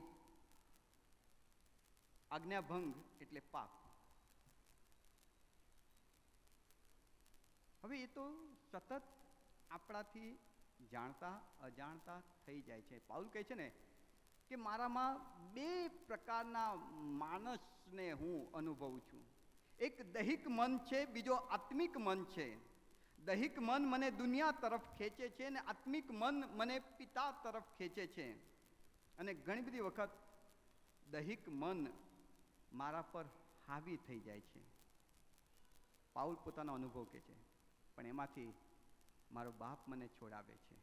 આજ્ઞાભંગ એટલે પાપ. હવે એ તો સતત આપણાથી જાણતા અજાણતા થઈ જાય છે. પાઉલ કહે છે ને કે મારામાં બે પ્રકારના માણસને હું અનુભવું છું. એક દૈહિક મન છે, બીજો આત્મિક મન છે. દૈહિક મન મને દુનિયા તરફ ખેંચે છે અને આત્મિક મન મને પિતા તરફ ખેંચે છે. અને ઘણી બધી વખત દૈહિક મન મારા પર હાવી થઈ જાય છે. પાઉલ પોતાનો અનુભવ કહે છે, પણ એમાંથી મારો બાપ મને છોડાવે છે.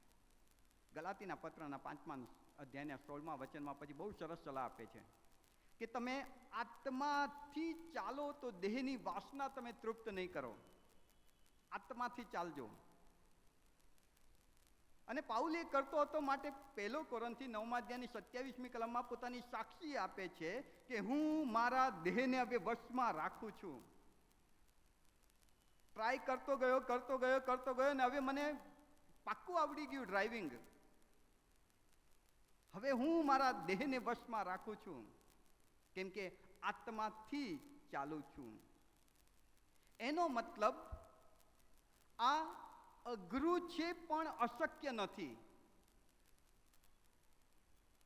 ગલાતીના પત્રના 5મા અધ્યાયના 16મા વચનમાં પછી બહુ સરસ સલાહ આપે છે કે તમે આત્માથી ચાલો તો દેહની વાસના તમે તૃપ્ત નહીં કરો. આત્માથી ચાલજો. અને પાઉલ એ કરતો હતો, માટે 1 કોરિન્થી 9મા અધ્યાયની 27મી કલમમાં પોતાની સાક્ષી આપે છે કે હું મારા દેહને હવે વશમાં રાખું છું. ટ્રાય કરતો ગયો ને હવે મને પાક્કું આવડી ગયું ડ્રાઇવિંગ. હવે હું મારા દેહને વશમાં રાખું છું, કેમ કે આત્માથી ચાલું છું. એનો મતલબ આ અઘરું છે પણ અશક્ય નથી.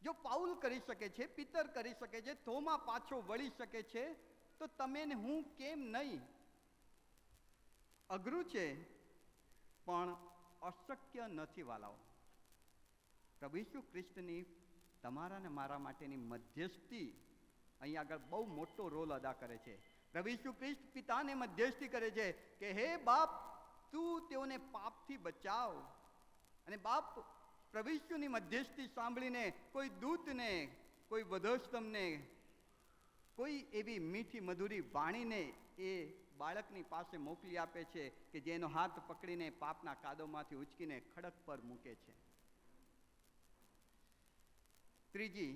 જો પાઉલ કરી શકે છે, પિતર કરી શકે છે, થોમા પાછો વળી શકે છે, તો તમે ને હું કેમ નહીં? અઘરું છે પણ અશક્ય નથી વાલાઓ. પ્રભુ ઈસુ ખ્રિસ્તની તમારા ને મારા માટેની મધ્યસ્થી અહીં આગળ બહુ મોટો રોલ અદા કરે છે. પ્રભુ ઈસુ ખ્રિસ્ત પિતાને મધ્યસ્થી કરે છે કે હે બાપ, તું તેઓને પાપથી બચાવ. અને બાપ પ્રભુ ઈસુની મધ્યસ્થી સાંભળીને કોઈ દૂતને, કોઈ વધસ્તમને, કોઈ એવી મીઠી મધુરી વાણીને એ બાળકની પાસે મોકલી આપે છે કે જેનો હાથ પકડીને પાપના કાદવમાંથી ઉચકીને ખડક પર મૂકે છે. ત્રીજી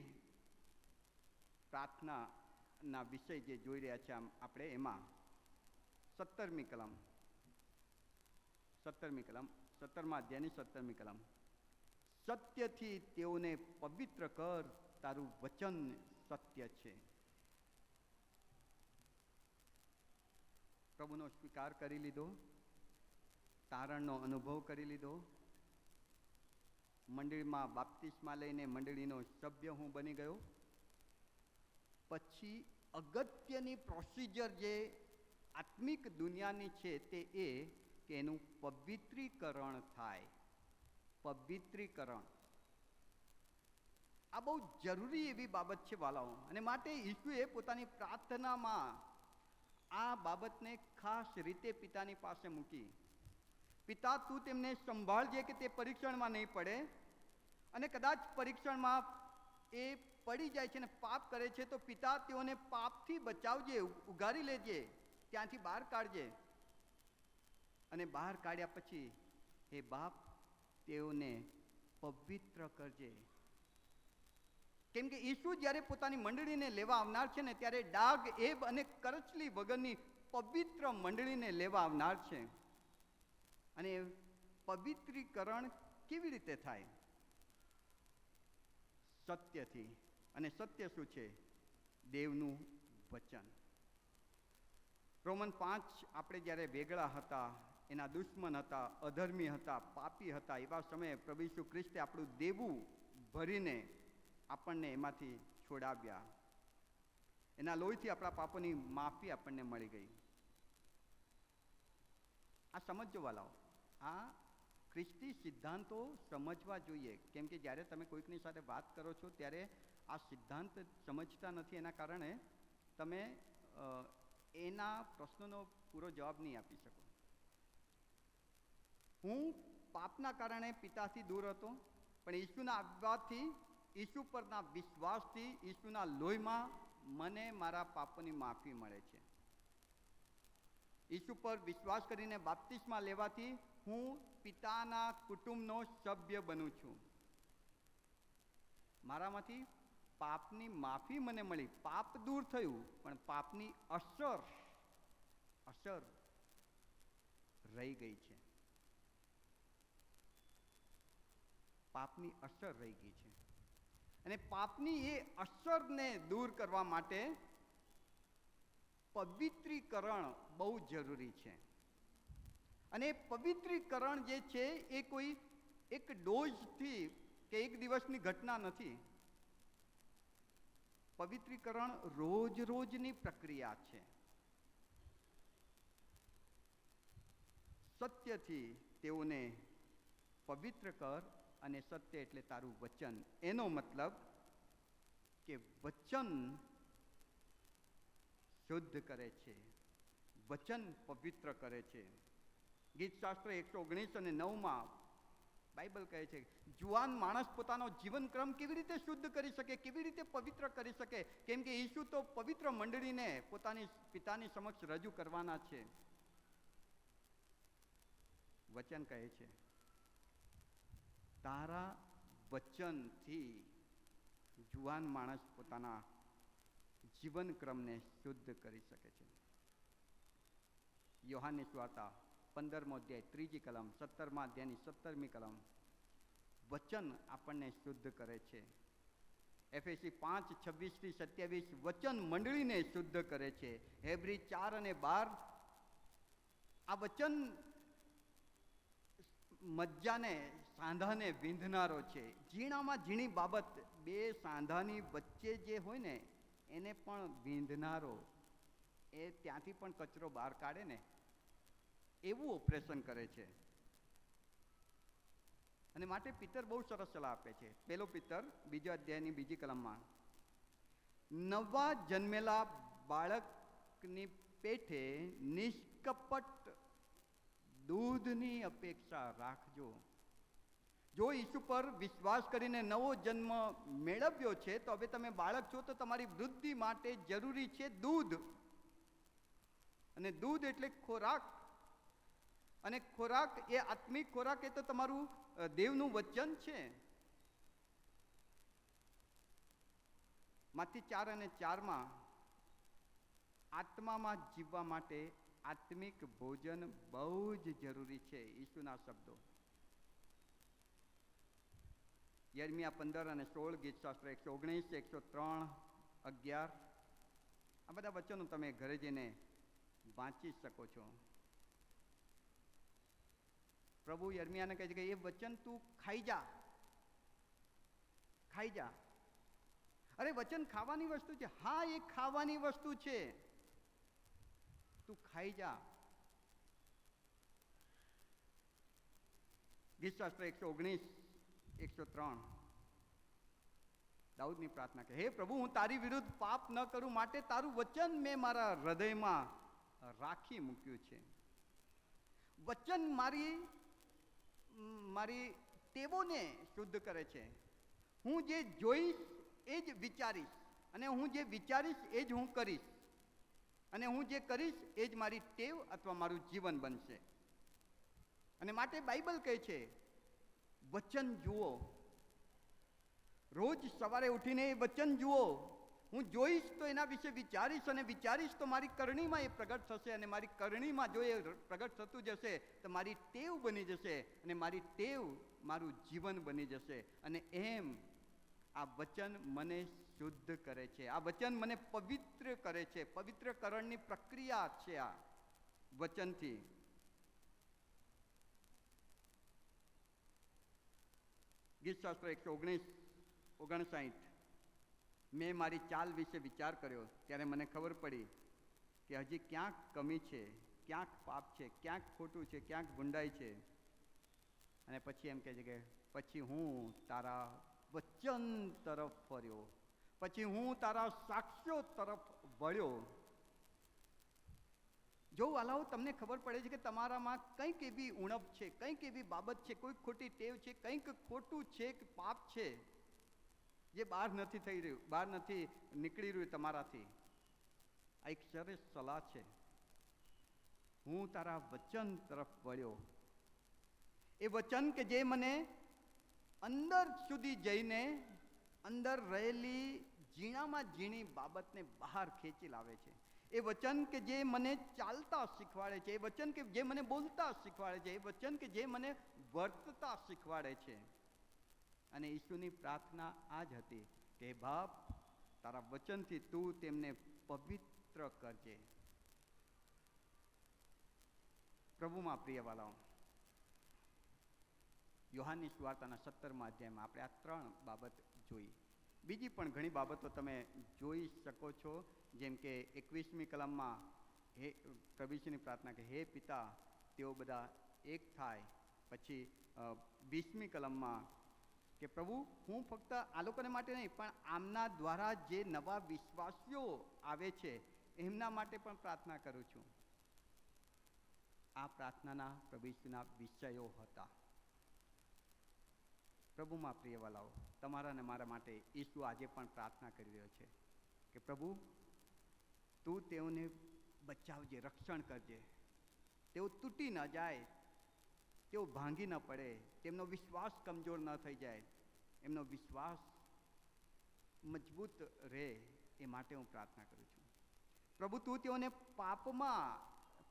પ્રાર્થનાના વિષય જે જોઈ રહ્યા છે આપણે, એમાં 17મી કલમ 17મા અધ્યાયની 17મી કલમ, સત્યથી તેઓને પવિત્ર કર, તારું વચન સત્ય છે. પ્રભુનો સ્વીકાર કરી લીધો, તારણનો અનુભવ કરી લીધો, મંડળીમાં બાપ્તિસ્મા લઈને મંડળીનો સભ્ય હું બની ગયો. પછી અગત્યની પ્રોસિજર જે આત્મિક દુનિયાની છે તે એ કે એનું પવિત્રીકરણ થાય. પવિત્રીકરણ આ બહુ જરૂરી એવી બાબત છે વાલાઓ. અને માટે ઈસુએ પોતાની પ્રાર્થનામાં આ બાબતને ખાસ રીતે પિતાની પાસે મૂકી. પિતા, તું તેમને સંભાળજે કે તે પરીક્ષણમાં નહીં પડે, અને કદાચ પરીક્ષણમાં એ પડી જાય છે ને પાપ કરે છે તો પિતા તેઓને પાપથી બચાવજે, ઉગારી લેજે, ત્યાંથી બહાર કાઢજે. અને બહાર કાઢ્યા પછી હે બાપ, તેઓને પવિત્ર કરજે. કેમ કે ઈસુ જ્યારે પોતાની મંડળીને લેવા આવનાર છે ને, ત્યારે ડાઘ, એબ અને કરચલી વગરની પવિત્ર મંડળીને લેવા આવનાર છે. અને પવિત્રીકરણ કેવી રીતે થાય? સત્યથી. અને સત્ય શું છે? દેવનું વચન. રોમન 5 આપણે જ્યારે વેગળા હતા, એના દુશ્મન હતા, અધર્મી હતા, પાપી હતા, એવા સમયે પ્રભુ ઈસુ ખ્રિસ્તે આપણું દેવું ભરીને આપણને એમાંથી છોડાવ્યા. એના લોહીથી આપણા પાપોની માફી આપણને મળી ગઈ. આ સમજો વાલાઓ, આ ખ્રિસ્તી સિદ્ધાંતો સમજવા જોઈએ. કેમ કે જ્યારે તમે કોઈકની સાથે વાત કરો છો ત્યારે આ સિદ્ધાંત સમજતા નથી, એના કારણે તમે એના પ્રશ્નોનો પૂરો જવાબ નહીં આપી શકો. હું પાપના કારણે પિતાથી દૂર હતો, પણ ઈસુના આવવાથી, ઈસુ પરના વિશ્વાસથી, ઈસુના લોહીમાં મને મારા પાપોની માફી મળે છે. ઈસુ પર વિશ્વાસ કરીને બાપ્તિસ્મા લેવાથી હું પિતાના કુટુંબનો સભ્ય બનું છું. મારામાંથી પાપની માફી મને મળી, પાપ દૂર થયું, પણ પાપની અસર રહી ગઈ છે. પાપની અસર રહી ગઈ છે. અને પાપની એ અસરને દૂર કરવા માટે પવિત્રીકરણ બહુ જરૂરી છે. અને પવિત્રીકરણ જે છે એ કોઈ એક ડોઝથી કે એક દિવસની ઘટના નથી. પવિત્રીકરણ રોજની પ્રક્રિયા છે. સત્યથી તેઓને પવિત્ર કર, અને સત્ય એટલે તારું વચન. એનો મતલબ કે વચન શુદ્ધ કરે છે, વચન પવિત્ર કરે છે. ગીતશાસ્ત્ર 119 અને 9 બાઇબલ કહે છે, જુવાન માણસ પોતાનો જીવનક્રમ કેવી રીતે શુદ્ધ કરી શકે, કેવી રીતે પવિત્ર કરી શકે? કેમ કે ઈસુ તો પવિત્ર મંડળીને પોતાની પિતાની સમક્ષ રજૂ કરવાના છે. વચન કહે છે, તારા વચનથી જુવાન માણસ પોતાના જીવનક્રમને શુદ્ધ કરી શકે છે. યોહાનની સુવાર્તા 15મો અધ્યાય 3જી કલમ, 17મા અધ્યાયની 17મી કલમ. વચન આપણને શુદ્ધ કરે છે. એફએસી 5:26-27 વચન મંડળીને શુદ્ધ કરે છે. હેબ્રી 4 અને 12 આ વચન મજ્જાને, સાંધાને વિંધનારો છે. ઝીણામાં ઝીણી બાબત, બે સાંધાની વચ્ચે જે હોય ને એને પણ વિંધનારો, એ ત્યાંથી પણ કચરો બહાર કાઢે ને એવું ઓપરેશન કરે છે. અને માટે પિતર બહુ સરસ સલાહ આપે છે. 1 પિતર 2 અધ્યાયની 2જી કલમમાં, નવા જન્મેલા બાળકની પેઠે નિષ્કપટ દૂધની અપેક્ષા રાખજો. જો ઈસુ પર વિશ્વાસ કરીને નવો જન્મ મેળવ્યો છે તો હવે તમે બાળક છો, તો તમારી વૃદ્ધિ માટે જરૂરી છે દૂધ. અને દૂધ એટલે ખોરાક. અને ખોરાક એ આત્મિક ખોરાક, એ તો તમારું દેવનું વચન છે. માથી 4 અને 4 આત્મામાં જીવવા માટે આત્મિક ભોજન બહુ જ જરૂરી છે. ઈસુના શબ્દો યર્મિયા 15 અને 16, ગીતશાસ્ત્ર 119, 103, 11 આ બધા વચનો તમે ઘરે જઈને વાંચી શકો છો. પ્રભુ યર્મિયાને કહે છે કે એ વચન તું ખાઈ જા. અરે વચન ખાવાની વસ્તુ છે. હા, એ ખાવાની વસ્તુ છે, તું ખાઈ જા. ગીતશાસ્ત્ર 119, 103 દાઉદની પ્રાર્થના કે, હે પ્રભુ, હું તારી વિરુદ્ધ પાપ ન કરું માટે તારું વચન મેં મારા હૃદયમાં રાખી મૂક્યું છે. વચન મારી ટેવોને શુદ્ધ કરે છે. હું જે જોઈશ એ જ વિચારીશ, અને હું જે વિચારીશ એ જ હું કરીશ, અને હું જે કરીશ એ જ મારી ટેવ અથવા મારું જીવન બનશે. અને માટે બાઇબલ કહે છે, વચન જુઓ. રોજ સવારે ઉઠીને એ વચન જુઓ. હું જોઈશ તો એના વિશે વિચારીશ, અને વિચારીશ તો મારી કરણીમાં એ પ્રગટ થશે, અને મારી કરણીમાં જો એ પ્રગટ થતું જશે તો મારી ટેવ બની જશે, અને મારી ટેવ મારું જીવન બની જશે. અને એમ આ વચન મને શુદ્ધ કરે છે. આ વચન મને પવિત્ર કરે છે. પવિત્રકરણની પ્રક્રિયા છે આ વચનથી. ગીતશાસ્ત્ર 119:59 મેં મારી ચાલ વિશે વિચાર કર્યો ત્યારે મને ખબર પડી કે હજી ક્યાંક કમી છે, ક્યાંક પાપ છે, ક્યાંક ખોટું છે, ક્યાંક ગુંડાઈ છે. અને પછી એમ કહે છે કે પછી હું તારા વચન તરફ ફર્યો, પછી હું તારા સાક્ષ્યો તરફ વળ્યો. જો વાલાઓ તમને ખબર પડે છે કે તમારામાં કંઈક એવી ઉણપ છે, કંઈક એવી બાબત છે, કોઈ ખોટી ટેવ છે, કંઈક ખોટું છે કે પાપ છે જે બહાર નથી થઈ રહ્યું, બહાર નથી નીકળી રહ્યું તમારાથી, આ એક સરસ સલાહ છે. હું તારા વચન તરફ વળ્યો. એ વચન કે જે મને અંદર સુધી જઈને અંદર રહેલી ઝીણામાં ઝીણી બાબતને બહાર ખેંચી લાવે છે. એ વચન કે જે મને ચાલતા શીખવાડે છે, એ વચન કે જે મને બોલતા શીખવાડે છે, એ વચન કે જે મને વર્તતા શીખવાડે છે. અને ઈસુની પ્રાર્થના આ જ હતી કે બાપ, તારા વચનથી તું તેમને પવિત્ર કરજે. પ્રભુમાં પ્રિય વાલાઓ, યોહાનની સુવાર્તાના 17મા અધ્યાયમાં આપણે આ 3 બાબત જોઈ. બીજી પણ ઘણી બાબતો તમે જોઈ શકો છો, જેમ કે 21મી કલમમાં હે પ્રભુની પ્રાર્થના કે હે પિતા તેઓ બધા એક થાય. પછી 20મી કલમમાં કે પ્રભુ, હું ફક્ત આ લોકોને માટે નહીં પણ આમના દ્વારા જે નવા વિશ્વાસીઓ આવે છે એમના માટે પણ પ્રાર્થના કરું છું. આ પ્રાર્થનાના પ્રભુના વિષયો હતા. પ્રભુમાં પ્રિયવાલાઓ, તમારા અને મારા માટે ઈસુ આજે પણ પ્રાર્થના કરી રહ્યો છે કે પ્રભુ, તું તેઓને બચાવજે, રક્ષણ કરજે, તેઓ તૂટી ન જાય, તેઓ ભાંગી ન પડે, તેમનો વિશ્વાસ કમજોર ન થઈ જાય, એમનો વિશ્વાસ મજબૂત રહે, એ માટે હું પ્રાર્થના કરું છું. પ્રભુ, તું તેઓને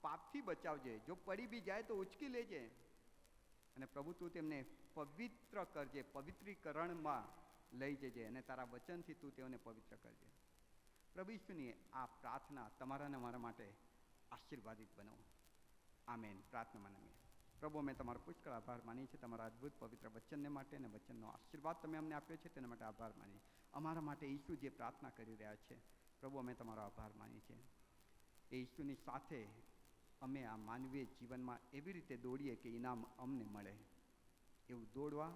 પાપથી બચાવજે, જો પડી બી જાય તો ઉચકી લેજે. અને પ્રભુ, તું તેમને પવિત્ર કરજે, પવિત્રીકરણમાં લઈ જજે, અને તારા વચનથી તું તેઓને પવિત્ર કરજે. પ્રભુ ઈસુની આ પ્રાર્થના તમારા અને મારા માટે આશીર્વાદિત બનો. આમેન. પ્રાર્થનામાં નમીએ. પ્રભુ, અમે તમારો પુષ્કળ આભાર માનીએ છીએ તમારા અદ્ભુત પવિત્ર વચનને માટે, અને વચનનો આશીર્વાદ તમે અમને આપ્યો છે તેના માટે આભાર માનીએ. અમારા માટે ઈસુ જે પ્રાર્થના કરી રહ્યા છે, પ્રભુ, અમે તમારો આભાર માનીએ છીએ. એ ઈસુની સાથે અમે આ માનવીય જીવનમાં એવી રીતે દોડીએ કે ઇનામ અમને મળે. એવું દોડવા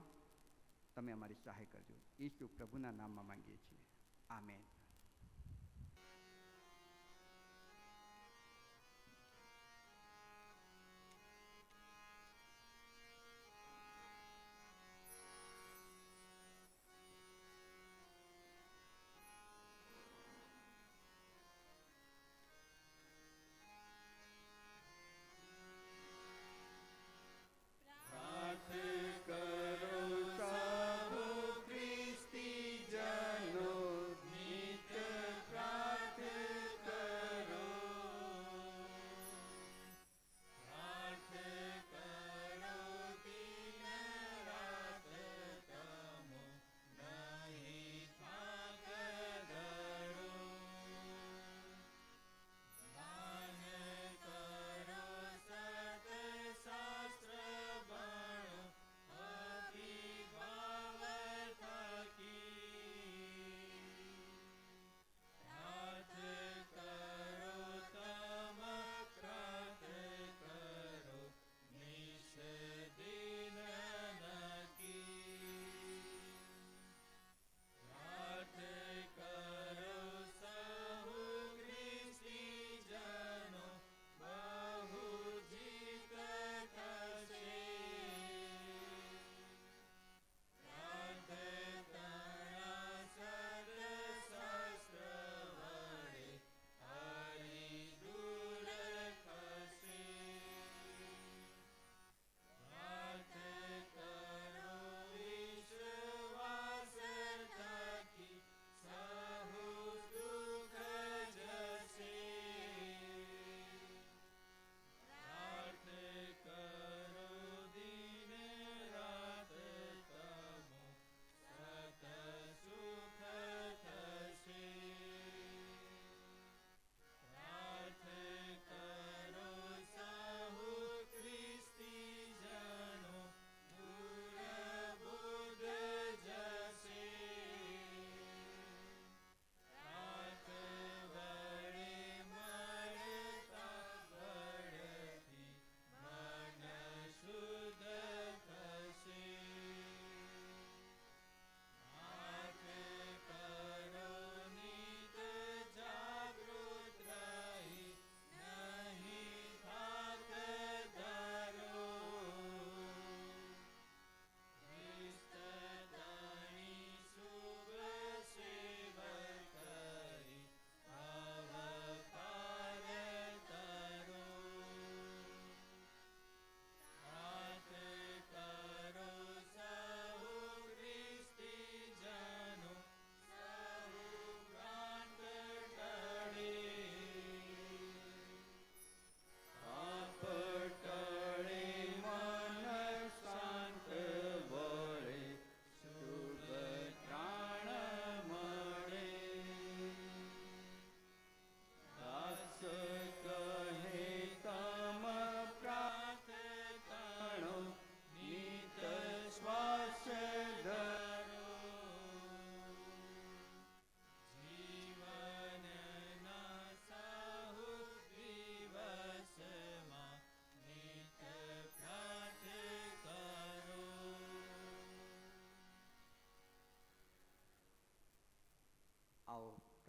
તમે અમારી સહાય કરજો. ઈસુ પ્રભુના નામમાં માંગીએ છીએ. આમેન. કરો સૌ ખ્રિસ્તી જનો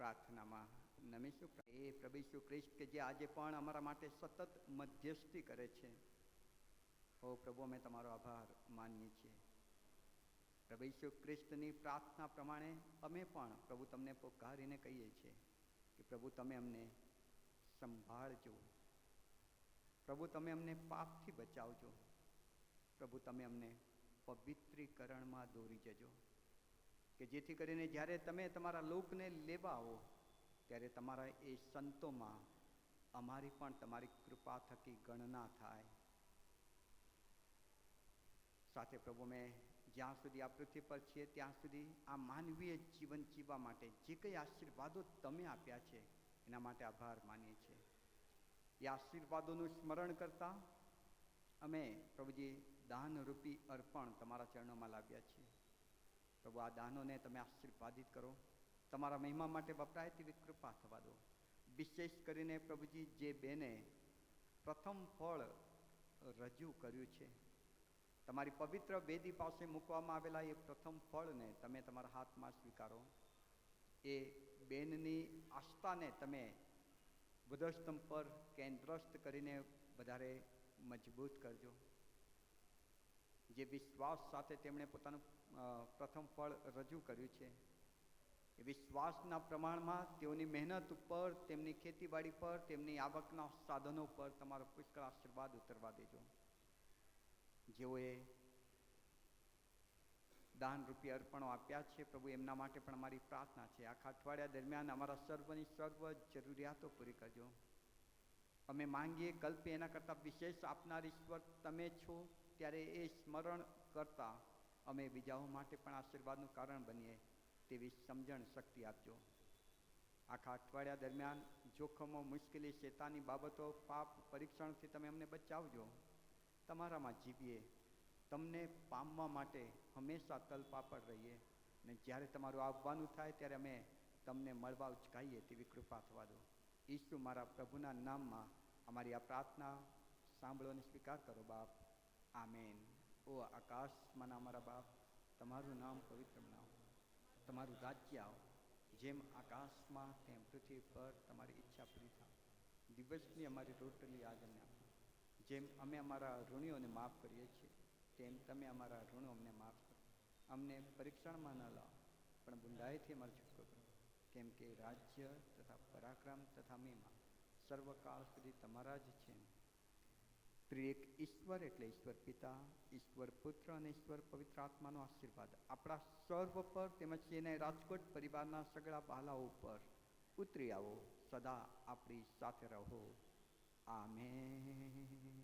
પ્રાર્થનામાં નમીશું. એ પ્રભુ ઈસુ ખ્રિસ્ત કે જે આજે પણ અમારા માટે સતત મધ્યસ્થી કરે છે. ઓ પ્રભુ, અમે તમારો આભાર માનીએ છીએ. પ્રભુ ઈસુ ખ્રિસ્તની પ્રાર્થના પ્રમાણે અમે પણ પ્રભુ તમને પોકારીને કહીએ છીએ કે પ્રભુ તમે અમને સંભાળજો. પ્રભુ તમે અમને પાપથી બચાવજો. પ્રભુ તમે અમને પવિત્રીકરણમાં દોરી જજો, કે જેથી કરીને જ્યારે તમે તમારા લોકને લેવા આવો ત્યારે તમારા એ સંતોમાં અમારી પણ તમારી કૃપા થકી ગણના થાય. સાથે પ્રભુ મેં જ્યાં સુધી આ પૃથ્વી પર છીએ ત્યાં સુધી આ માનવીય જીવન જીવવા માટે જે કંઈ આશીર્વાદો તમે આપ્યા છે એના માટે આભાર માનીએ છીએ. એ આશીર્વાદોનું સ્મરણ કરતા અમે પ્રભુજી દાનરૂપી અર્પણ તમારા ચરણોમાં લાવ્યા છીએ. પ્રભુ, આ દાનોને તમે આશીર્વાદિત કરો, તમારા મહિમા માટે વપરાય તેવી કૃપા થવા દો. વિશેષ કરીને પ્રભુજી જે બેને પ્રથમ ફળ રજૂ કર્યું છે, તમારી પવિત્ર વેદી પાસે મૂકવામાં આવેલા એ પ્રથમ ફળને તમે તમારા હાથમાં સ્વીકારો. એ બેનની આસ્થાને તમે વધસ્તંભ પર કેન્દ્રસ્થ કરીને વધારે મજબૂત કરજો. જે વિશ્વાસ સાથે તેમણે પોતાનું પ્રથમ ફળ રજૂ કર્યું છે, એ વિશ્વાસના પ્રમાણમાં તેઓની મહેનત ઉપર, તેમની ખેતીવાડી પર, તેમની આવકના સાધનો પર તમારો પુષ્કળ આશીર્વાદ ઉતરવા દેજો. જેઓએ દાનરૂપી અર્પણો આપ્યા છે પ્રભુ, એમના માટે પણ અમારી પ્રાર્થના છે. આખા અઠવાડિયા દરમિયાન અમારા સર્વની સર્વ જરૂરિયાતો પૂરી કરજો. અમે માંગીએ કલ્પે એના કરતાં વિશેષ આપનાર ઈશ્વર તમે છો, ત્યારે એ સ્મરણ કરતા અમે બીજાઓ માટે પણ આશીર્વાદનું કારણ બનીએ તેવી સમજણ શક્તિ આપજો. આખા અઠવાડિયા દરમિયાન જોખમો, મુશ્કેલી, શેતાની બાબતો, પાપ, પરીક્ષણથી તમે અમને બચાવજો. તમારામાં જીવીએ, તમને પામવા માટે હંમેશા તલપાપડ રહીએ, ને જ્યારે તમારું આવવાનું થાય ત્યારે અમે તમને મળવા ઉચકાઈએ તેવી કૃપા થવા દો. ઈસુ મારા પ્રભુના નામમાં અમારી આ પ્રાર્થના સાંભળો અને સ્વીકાર કરો બાપ. આમેન. ઓ આકાશમાંના અમારા બાપ, તમારું નામ પવિત્ર બનાવો, તમારું રાજ્ય આવો, જેમ આકાશમાં તેમ પૃથ્વી પર તમારી ઈચ્છા પૂરી થાય. દિવસની અમારી રોટલી આજ અમને આપો. જેમ અમે અમારા ઋણીઓને માફ કરીએ છીએ તેમ તમે અમારા ઋણો અમને માફ કરો. અમને પરીક્ષણમાં ન લાવો, પણ બુંદાઈથી અમારો છૂટકો કરો. કેમ કે રાજ્ય તથા પરાક્રમ તથા મહિમા સર્વકાળ સુધી તમારા જ છે. ત્રિએક ઈશ્વર એટલે ઈશ્વર પિતા, ઈશ્વર પુત્ર અને ઈશ્વર પવિત્ર આત્માનો આશીર્વાદ આપણા સર્વ પર તેમજ એને રાજકોટ પરિવારના સગળા બાલાઓ ઉપર ઉતરી આવો. સદા આપણી સાથે રહો. આમેન.